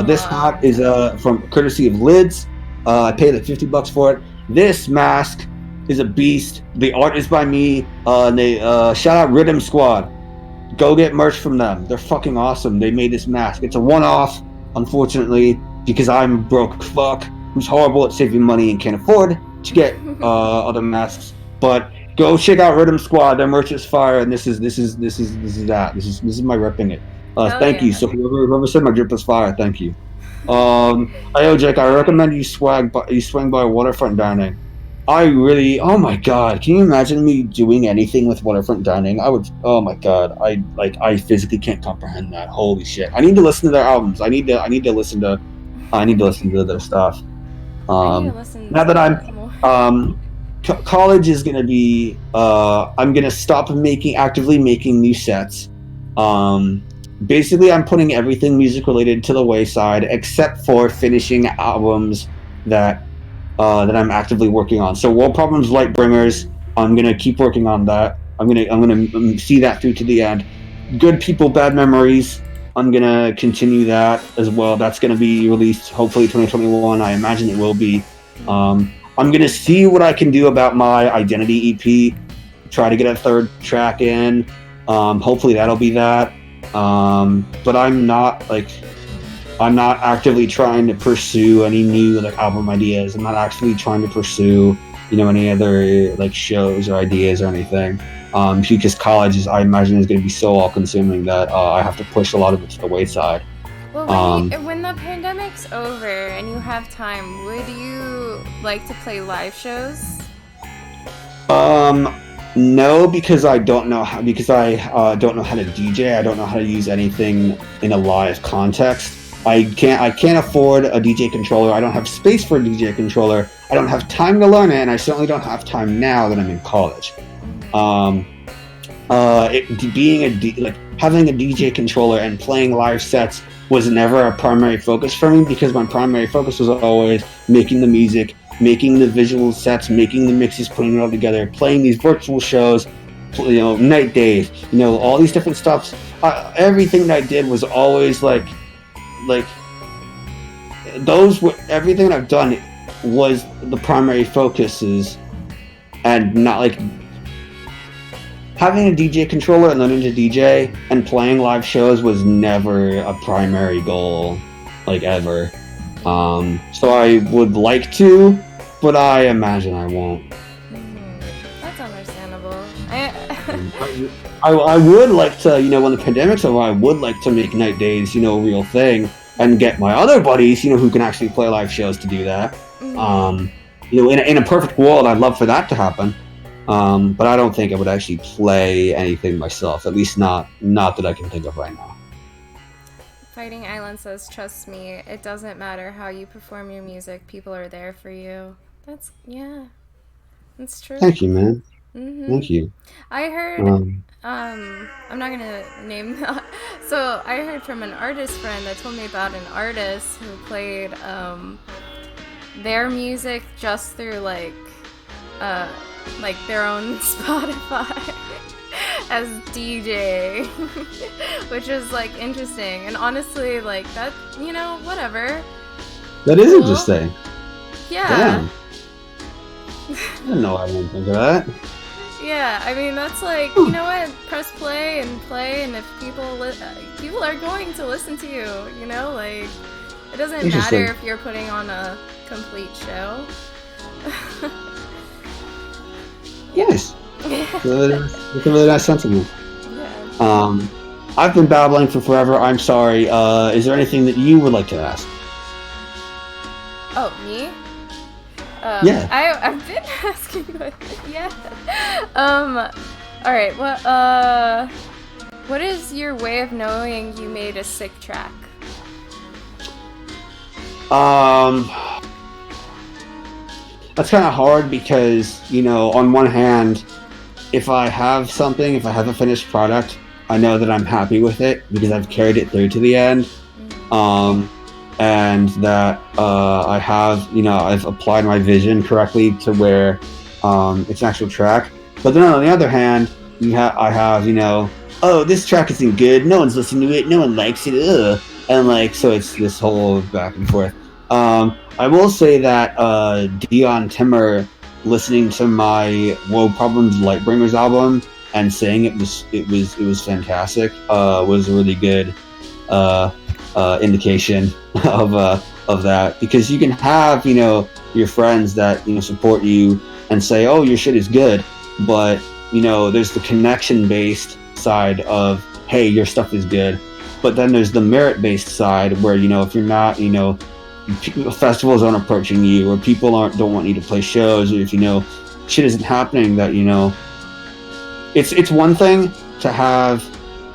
This hat is from courtesy of Lids. I paid like $50 for it. This mask is a beast. The art is by me. And they shout out Rhythm Squad. Go get merch from them. They're fucking awesome. They made this mask. It's a one-off, unfortunately, because I'm a broke fuck who's horrible at saving money and can't afford to get other masks. But go check out Rhythm Squad. Their merch is fire, and this is that. This is my repping it. Thank you. So whoever said my drip was fire, thank you. Jake, I recommend you swing by Waterfront Dining. Oh my god, can you imagine me doing anything with Waterfront Dining? I would. Oh my god, I physically can't comprehend that. Holy shit! I need to listen to their albums. I need to listen to their stuff. Now that I'm college is gonna be. I'm gonna stop actively making new sets. Basically, I'm putting everything music related to the wayside, except for finishing albums that I'm actively working on. So, World Problems, Lightbringers. I'm gonna keep working on that. I'm gonna see that through to the end. Good People, Bad Memories. I'm gonna continue that as well. That's gonna be released hopefully 2021. I imagine it will be. I'm gonna see what I can do about my Identity EP. Try to get a third track in. Hopefully that'll be that. But I'm not actively trying to pursue any new album ideas. I'm not actually trying to pursue any other shows or ideas or anything. Because college I imagine is going to be so all consuming that I have to push a lot of it to the wayside. Well, when the pandemic's over and you have time, would you like to play live shows? No, because I don't know how. Because I don't know how to DJ. I don't know how to use anything in a live context. I can't afford a DJ controller. I don't have space for a DJ controller. I don't have time to learn it, and I certainly don't have time now that I'm in college. Having a DJ controller and playing live sets was never a primary focus for me, because my primary focus was always making the music, making the visual sets, making the mixes, putting it all together, playing these virtual shows, night days, all these different stuff. Everything that I did was always everything I've done was the primary focuses, and not having a DJ controller and learning to DJ and playing live shows was never a primary goal, ever. So I would like to, but I imagine I won't. That's understandable. I would like to, when the pandemic's over, I would like to make night days, a real thing, and get my other buddies, who can actually play live shows to do that. In a perfect world, I'd love for that to happen. But I don't think I would actually play anything myself, at least not that I can think of right now. Fighting Island says, trust me, it doesn't matter how you perform your music, people are there for you. That's true. Thank you, man. Mm-hmm. Thank you. I heard, I'm not gonna name, so I heard from an artist friend that told me about an artist who played, their music just through, their own Spotify as DJ, which is interesting, and honestly that, whatever. That is interesting. Yeah. Damn. I didn't know I didn't think of that. Yeah, I mean that's like, you know what? Press play, and if people people are going to listen to you, you know, like it doesn't matter if you're putting on a complete show. Yes. It's a really nice sentiment. Yeah. I've been babbling for forever. I'm sorry. Is there anything that you would like to ask? Oh, me? Yeah. I've been asking, but yeah. All right. What is your way of knowing you made a sick track? That's kind of hard because, you know, on one hand, if I have a finished product, I know that I'm happy with it because I've carried it through to the end. And that I have, you know, I've applied my vision correctly to where it's an actual track. But then on the other hand, I have, you know, oh, this track isn't good, no one's listening to it, no one likes it, ugh. And like, so it's this whole back and forth. I will say that Dion Timmer listening to my World Problems Lightbringers album and saying it was fantastic was a really good indication of that, because you can have, you know, your friends that, you know, support you and say, oh, your shit is good, but, you know, there's the connection based side of, hey, your stuff is good, but then there's the merit based side where, you know, if you're not, you know, festivals aren't approaching you, or people don't want you to play shows, or if, you know, shit isn't happening, that, you know, it's one thing to have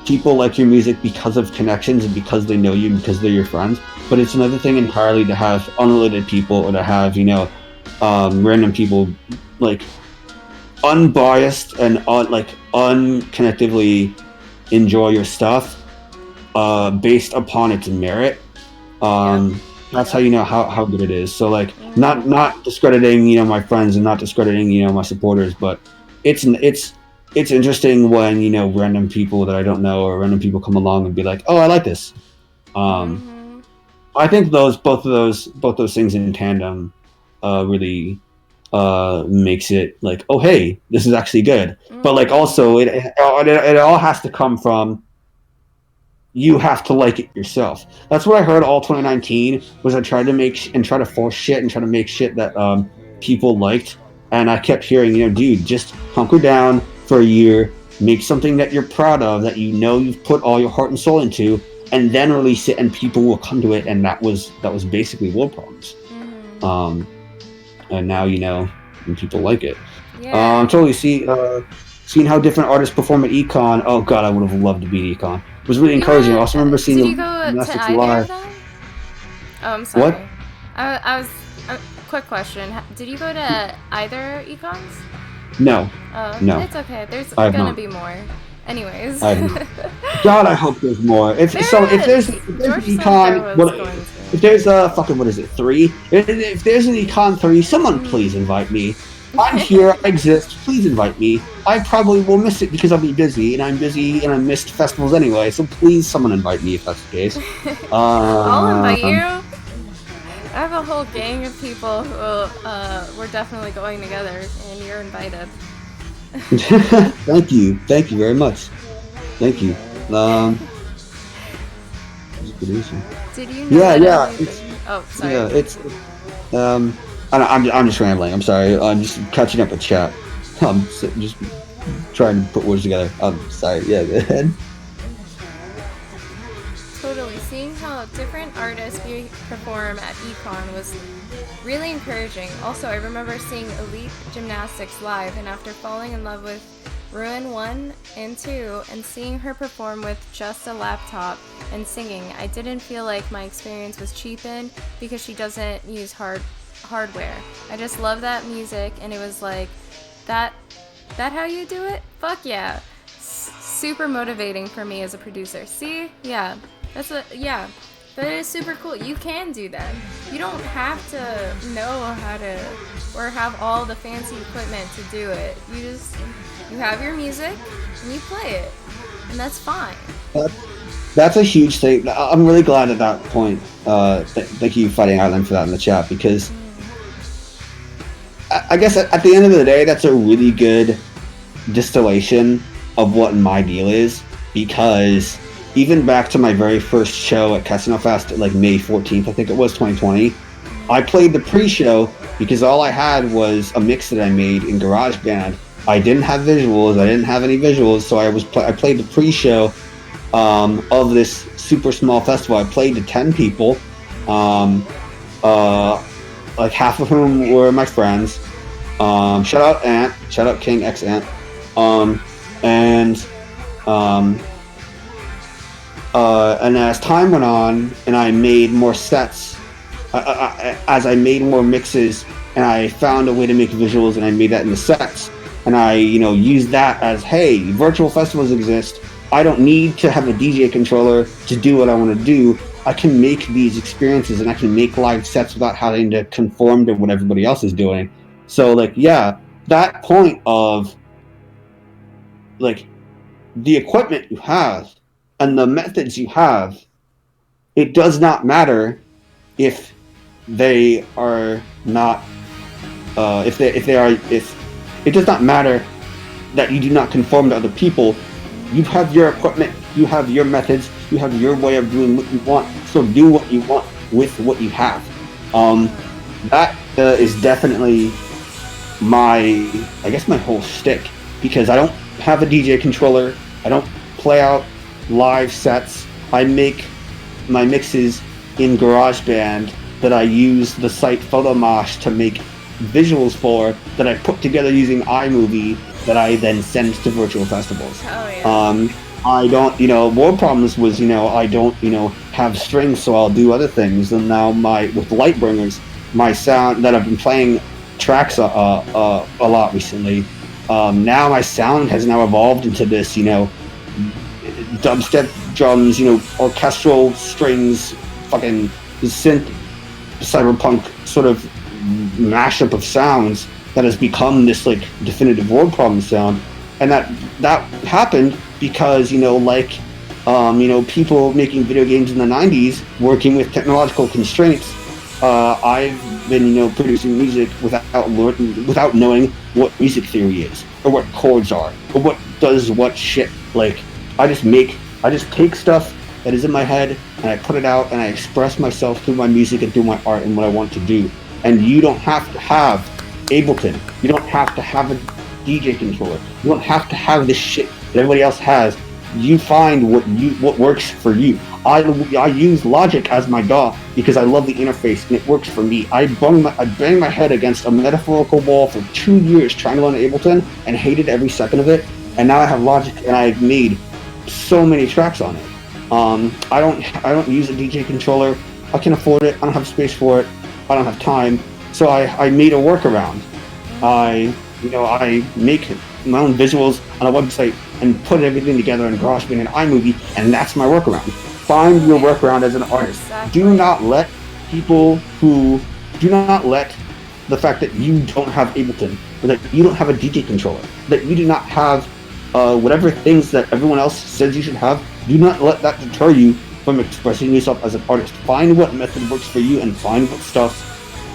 people like your music because of connections and because they know you and because they're your friends, but it's another thing entirely to have unrelated people, or to have, you know, random people, like, unbiased and unconnectively enjoy your stuff based upon its merit. That's how you know how good it is. So, like, not discrediting, you know, my friends, and not discrediting, you know, my supporters, but it's interesting when, you know, random people that I don't know, or random people come along and be like, oh, I like this. I think both of those things in tandem really makes it like, oh, hey, this is actually good. But like, also it all has to come from, you have to like it yourself. That's what I heard all 2019 was I tried to try to force shit and try to make shit that people liked, and I kept hearing, you know, dude, just hunker down for a year, make something that you're proud of, that you know you've put all your heart and soul into, and then release it, and people will come to it. And that was basically World Problems. And now, you know, and people like it. Totally seeing how different artists perform at Econ. Oh god, I would have loved to be at Econ. It was really encouraging. I also remember seeing Did you go to live. Oh, I'm sorry. What? I was. Quick question. Did you go to either Econs? No. No. It's okay. There's gonna be more. Anyways. God, I hope there's more. If there's Econ, if there's a fucking, what is it, 3? If there's an Econ 3, someone please invite me. I'm here, I exist, please invite me. I probably will miss it because I'll be busy, and I'm busy, and I missed festivals anyway, so please someone invite me if that's the case. I'll invite you. I have a whole gang of people who we're definitely going together, and you're invited. Thank you very much. Thank you. Did you know yeah. Oh, sorry. Yeah, it's I'm just rambling. I'm sorry. I'm just catching up with chat. I'm just trying to put words together. I'm sorry. Yeah, go ahead. Totally. Seeing how different artists perform at Econ was really encouraging. Also, I remember seeing Elite Gymnastics live, and after falling in love with Ruin 1 and 2 and seeing her perform with just a laptop and singing, I didn't feel like my experience was cheapened because she doesn't use hardware. I just love that music, and it was like, that how you do it? Fuck yeah. Super motivating for me as a producer. See? Yeah. That is super cool. You can do that. You don't have to know how to, or have all the fancy equipment to do it. You have your music and you play it, and that's fine. That's a huge thing. I'm really glad at that point. Thank you, Fighting Island, for that in the chat, because I guess at the end of the day, that's a really good distillation of what my deal is, because even back to my very first show at Casino Fest, like May 14th, I think it was 2020, I played the pre-show because all I had was a mix that I made in GarageBand. I didn't have visuals. I didn't have any visuals, so I played the pre-show of this super small festival. I played to 10 people, like half of whom were my friends. Shout out Ant, shout out King X Ant, and as time went on, and I made more sets, as I made more mixes, and I found a way to make visuals, and I made that in the sets, and I, used that as, hey, virtual festivals exist. I don't need to have a DJ controller to do what I want to do. I can make these experiences, and I can make live sets without having to conform to what everybody else is doing. So, that point of, the equipment you have and the methods you have, it does not matter if they are not, if it does not matter that you do not conform to other people. You have your equipment, you have your methods, you have your way of doing what you want, so do what you want with what you have. That is definitely my whole shtick, because I don't have a DJ controller, I don't play out live sets, I make my mixes in GarageBand that I use the site Photomosh to make visuals for, that I put together using iMovie, that I then send to virtual festivals. Oh, yeah. I don't, more problems was, I don't, have strings, so I'll do other things. And now with Lightbringers, my sound that I've been playing tracks a lot recently, now my sound has now evolved into this, dubstep drums, orchestral strings, fucking synth, cyberpunk sort of mashup of sounds that has become this definitive word problem sound. And that happened because people making video games in the 90s working with technological constraints. I've been producing music without knowing what music theory is, or what chords are, or what does what shit. I just take stuff that is in my head, and I put it out, and I express myself through my music and through my art and what I want to do. And you don't have to have Ableton. You don't have to have a DJ controller. You don't have to have this shit that everybody else has. You find what works for you. I use Logic as my DAW because I love the interface and it works for me. I banged my head against a metaphorical wall for 2 years trying to learn Ableton and hated every second of it. And now I have Logic and I've made so many tracks on it. I don't use a DJ controller. I can afford it. I don't have space for it. I don't have time. So I made a workaround. I make my own visuals on a website and put everything together in GarageBand and iMovie, and that's my workaround. Find your workaround as an artist. Exactly. Do not let the fact that you don't have Ableton, or that you don't have a DJ controller, that you do not have whatever things that everyone else says you should have, do not let that deter you from expressing yourself as an artist. Find what method works for you and find what stuff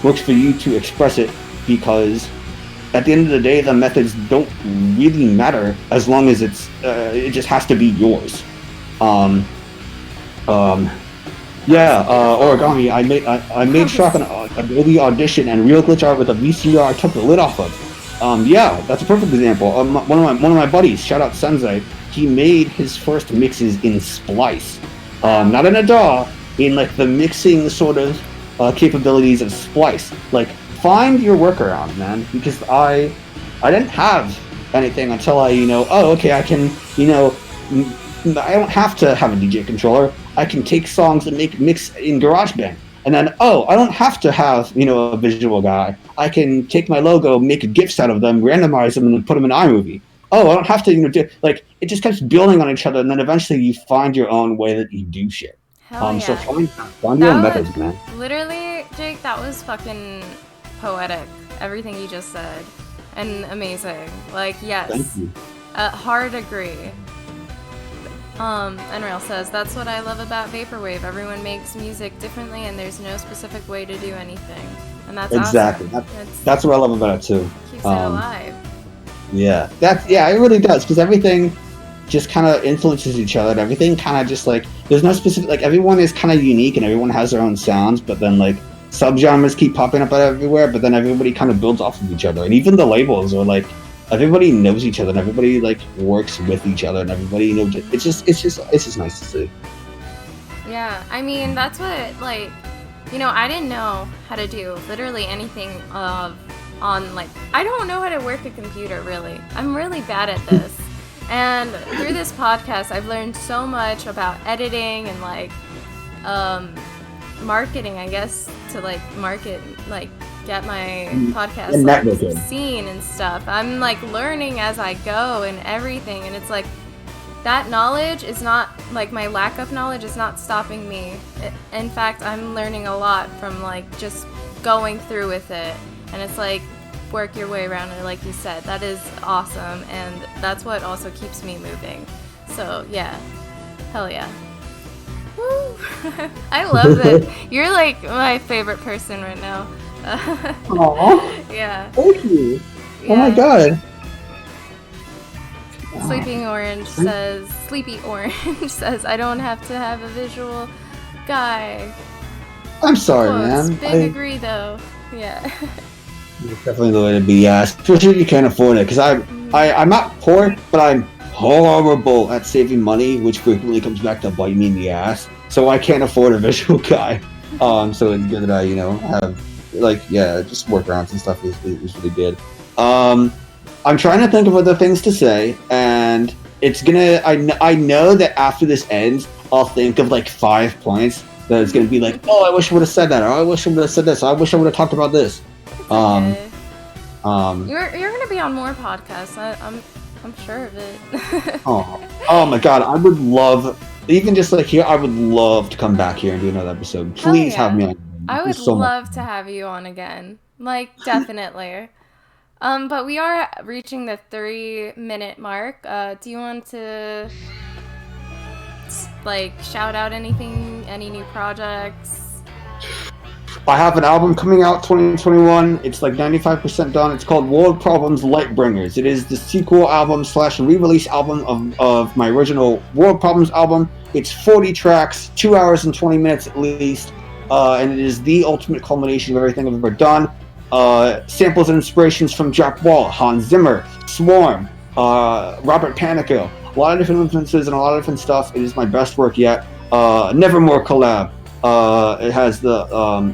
works for you to express it, because at the end of the day, the methods don't really matter as long as it just has to be yours. Origami. I made track on Adobe Audition and Real Glitch Art with a VCR I took the lid off of. That's a perfect example. One of my buddies, shout out Sensei, he made his first mixes in Splice, not in a DAW, in the mixing sort of capabilities of Splice. Find your workaround, man, because I didn't have anything until I I can, I don't have to have a DJ controller. I can take songs and mix in GarageBand. And then, I don't have to have, a visual guy. I can take my logo, make GIFs out of them, randomize them, and then put them in iMovie. I don't have to, it just keeps building on each other, and then eventually you find your own way that you do shit. Hell yeah. So find your own methods, man. Literally, Jake, that was fucking poetic. Everything you just said. And amazing. Yes. Thank you. Hard agree. Unreal says, that's what I love about Vaporwave. Everyone makes music differently and there's no specific way to do anything. And that's exactly. Awesome. That's what I love about it too. Keeps it alive. Yeah, it really does, because everything just kind of influences each other, and everything kind of just like, there's no specific, like, everyone is kind of unique and everyone has their own sounds, but then like subgenres keep popping up everywhere, but then everybody kind of builds off of each other, and even the labels are like, everybody knows each other and everybody like works with each other, and everybody, you know, it's just nice to see. Yeah, I mean, that's what, like, you know, I didn't know how to do literally anything on, like, I don't know how to work a computer, really. I'm really bad at this. And through this podcast, I've learned so much about editing and, like, marketing, I guess, to, like, market, like, get my podcast like, seen and stuff. I'm, like, learning as I go and everything, and it's, like, that knowledge is not, like, my lack of knowledge is not stopping me. In fact, I'm learning a lot from, like, just going through with it. And it's, like, work your way around it, like you said. That is awesome, and that's what also keeps me moving. So, yeah. Hell yeah. Woo! I love it. You're, like, my favorite person right now. Aww. Yeah. Thank you. Yeah. Oh my god. Sleepy Orange says, I don't have to have a visual guy. I'm sorry, Quotes. man. Big agree, though. Yeah. It's definitely the way to be, yeah. Especially if you can't afford it, because I'm not poor, but I'm horrible at saving money, which frequently comes back to bite me in the ass. So I can't afford a visual guy. So it's good that I, you know, have, like, yeah, just workarounds and stuff is really good. I'm trying to think of other things to say, and it's gonna, I know that after this ends, I'll think of like 5 points that it's gonna be like, oh, I wish I would have said that, or I wish I would have said this, or I wish I would have talked about this. Okay. You're gonna be on more podcasts. I'm sure of it. oh my god, I would love, even just like here, I would love to come back here and do another episode. Please have me on. I would love to have you on again. Like, definitely. But we are reaching the 3-minute mark. Do you want to, like, shout out anything, any new projects? I have an album coming out 2021. It's like 95% done. It's called World Problems Lightbringers. It is the sequel album / re-release album of my original World Problems album. It's 40 tracks, 2 hours and 20 minutes at least, and it is the ultimate culmination of everything I've ever done. Samples and inspirations from Jack Wall, Hans Zimmer, Swarm, Robert Panico. A lot of different influences and a lot of different stuff. It is my best work yet. Nevermore collab. It has the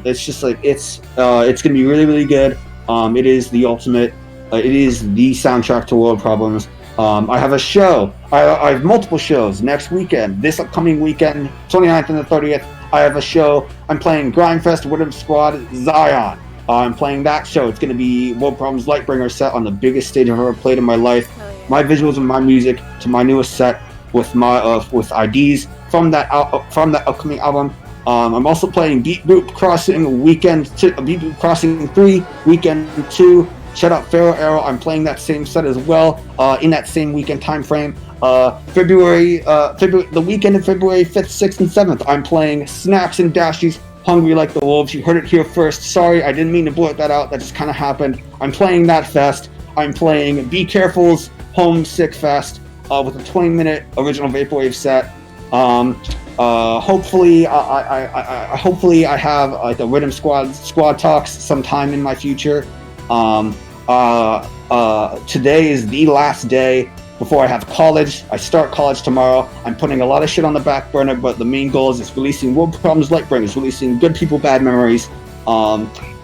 it's just like it's gonna be really, really good. It is the ultimate. It is the soundtrack to World Problems. I have a show. I have multiple shows next weekend. This upcoming weekend, 29th and the 30th. I have a show. I'm playing Grindfest Rhythm Squad Zion. I'm playing that show. It's going to be World Problems Lightbringer set on the biggest stage I've ever played in my life. Yeah. My visuals and my music to my newest set with my with IDs from that upcoming album. I'm also playing Beat Boot Crossing Beat Boot Crossing 3 Weekend 2. Shout out Pharaoh Arrow. I'm playing that same set as well in that same weekend time frame. The weekend of February 5th, 6th, and 7th. I'm playing Snacks and Dashies. Hungry Like the Wolves. You heard it here first. Sorry, I didn't mean to blurt that out. That just kind of happened. I'm playing that fest. I'm playing Be Careful's Homesick Fest with a 20-minute original Vaporwave set. Hopefully I have like a Rhythm Squad talks sometime in my future. Today is the last day before I have college. I start college tomorrow. I'm putting a lot of shit on the back burner, but the main goal is releasing World Problems Lightbringers, releasing Good People Bad Memories,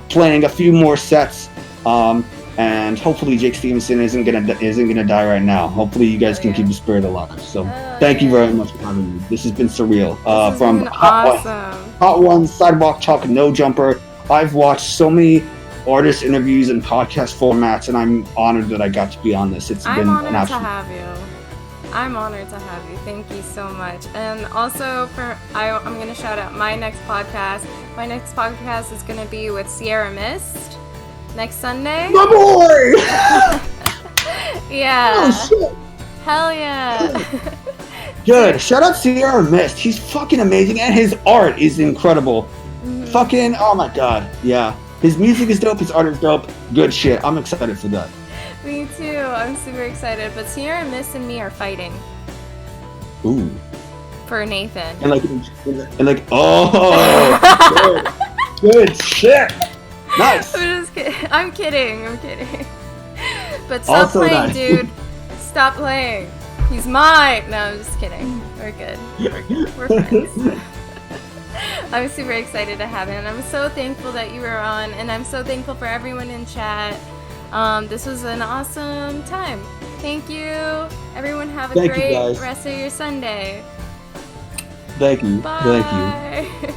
playing a few more sets, and hopefully Jake Stevenson isn't gonna die right now. Hopefully you guys can keep the spirit alive. So thank you very much for having me. This has been surreal. From Hot One, Sidewalk Talk, No Jumper. I've watched so many artist interviews and podcast formats, and I'm honored that I got to be on this. I'm honored to have you. Thank you so much. And also I'm going to shout out my next podcast. My next podcast is going to be with Sierra Mist next Sunday. My boy! Yeah. Oh, shit. Hell yeah. Good. Shout out Sierra Mist. He's fucking amazing, and his art is incredible. Fucking, oh my god. Yeah. His music is dope, his art is dope. Good shit. I'm excited for that. Me too. I'm super excited. But Sierra, Miss, and me are fighting Ooh. for Nathan. Oh, good shit. Nice. I'm kidding. But stop Also playing, nice. dude. Stop playing. He's mine. No, I'm just kidding. We're good. We're friends. I'm super excited to have him. I'm so thankful that you were on, and I'm so thankful for everyone in chat. This was an awesome time. Thank you. Everyone have a Thank you, great guys. rest of your Sunday. Thank you. Bye. Thank you.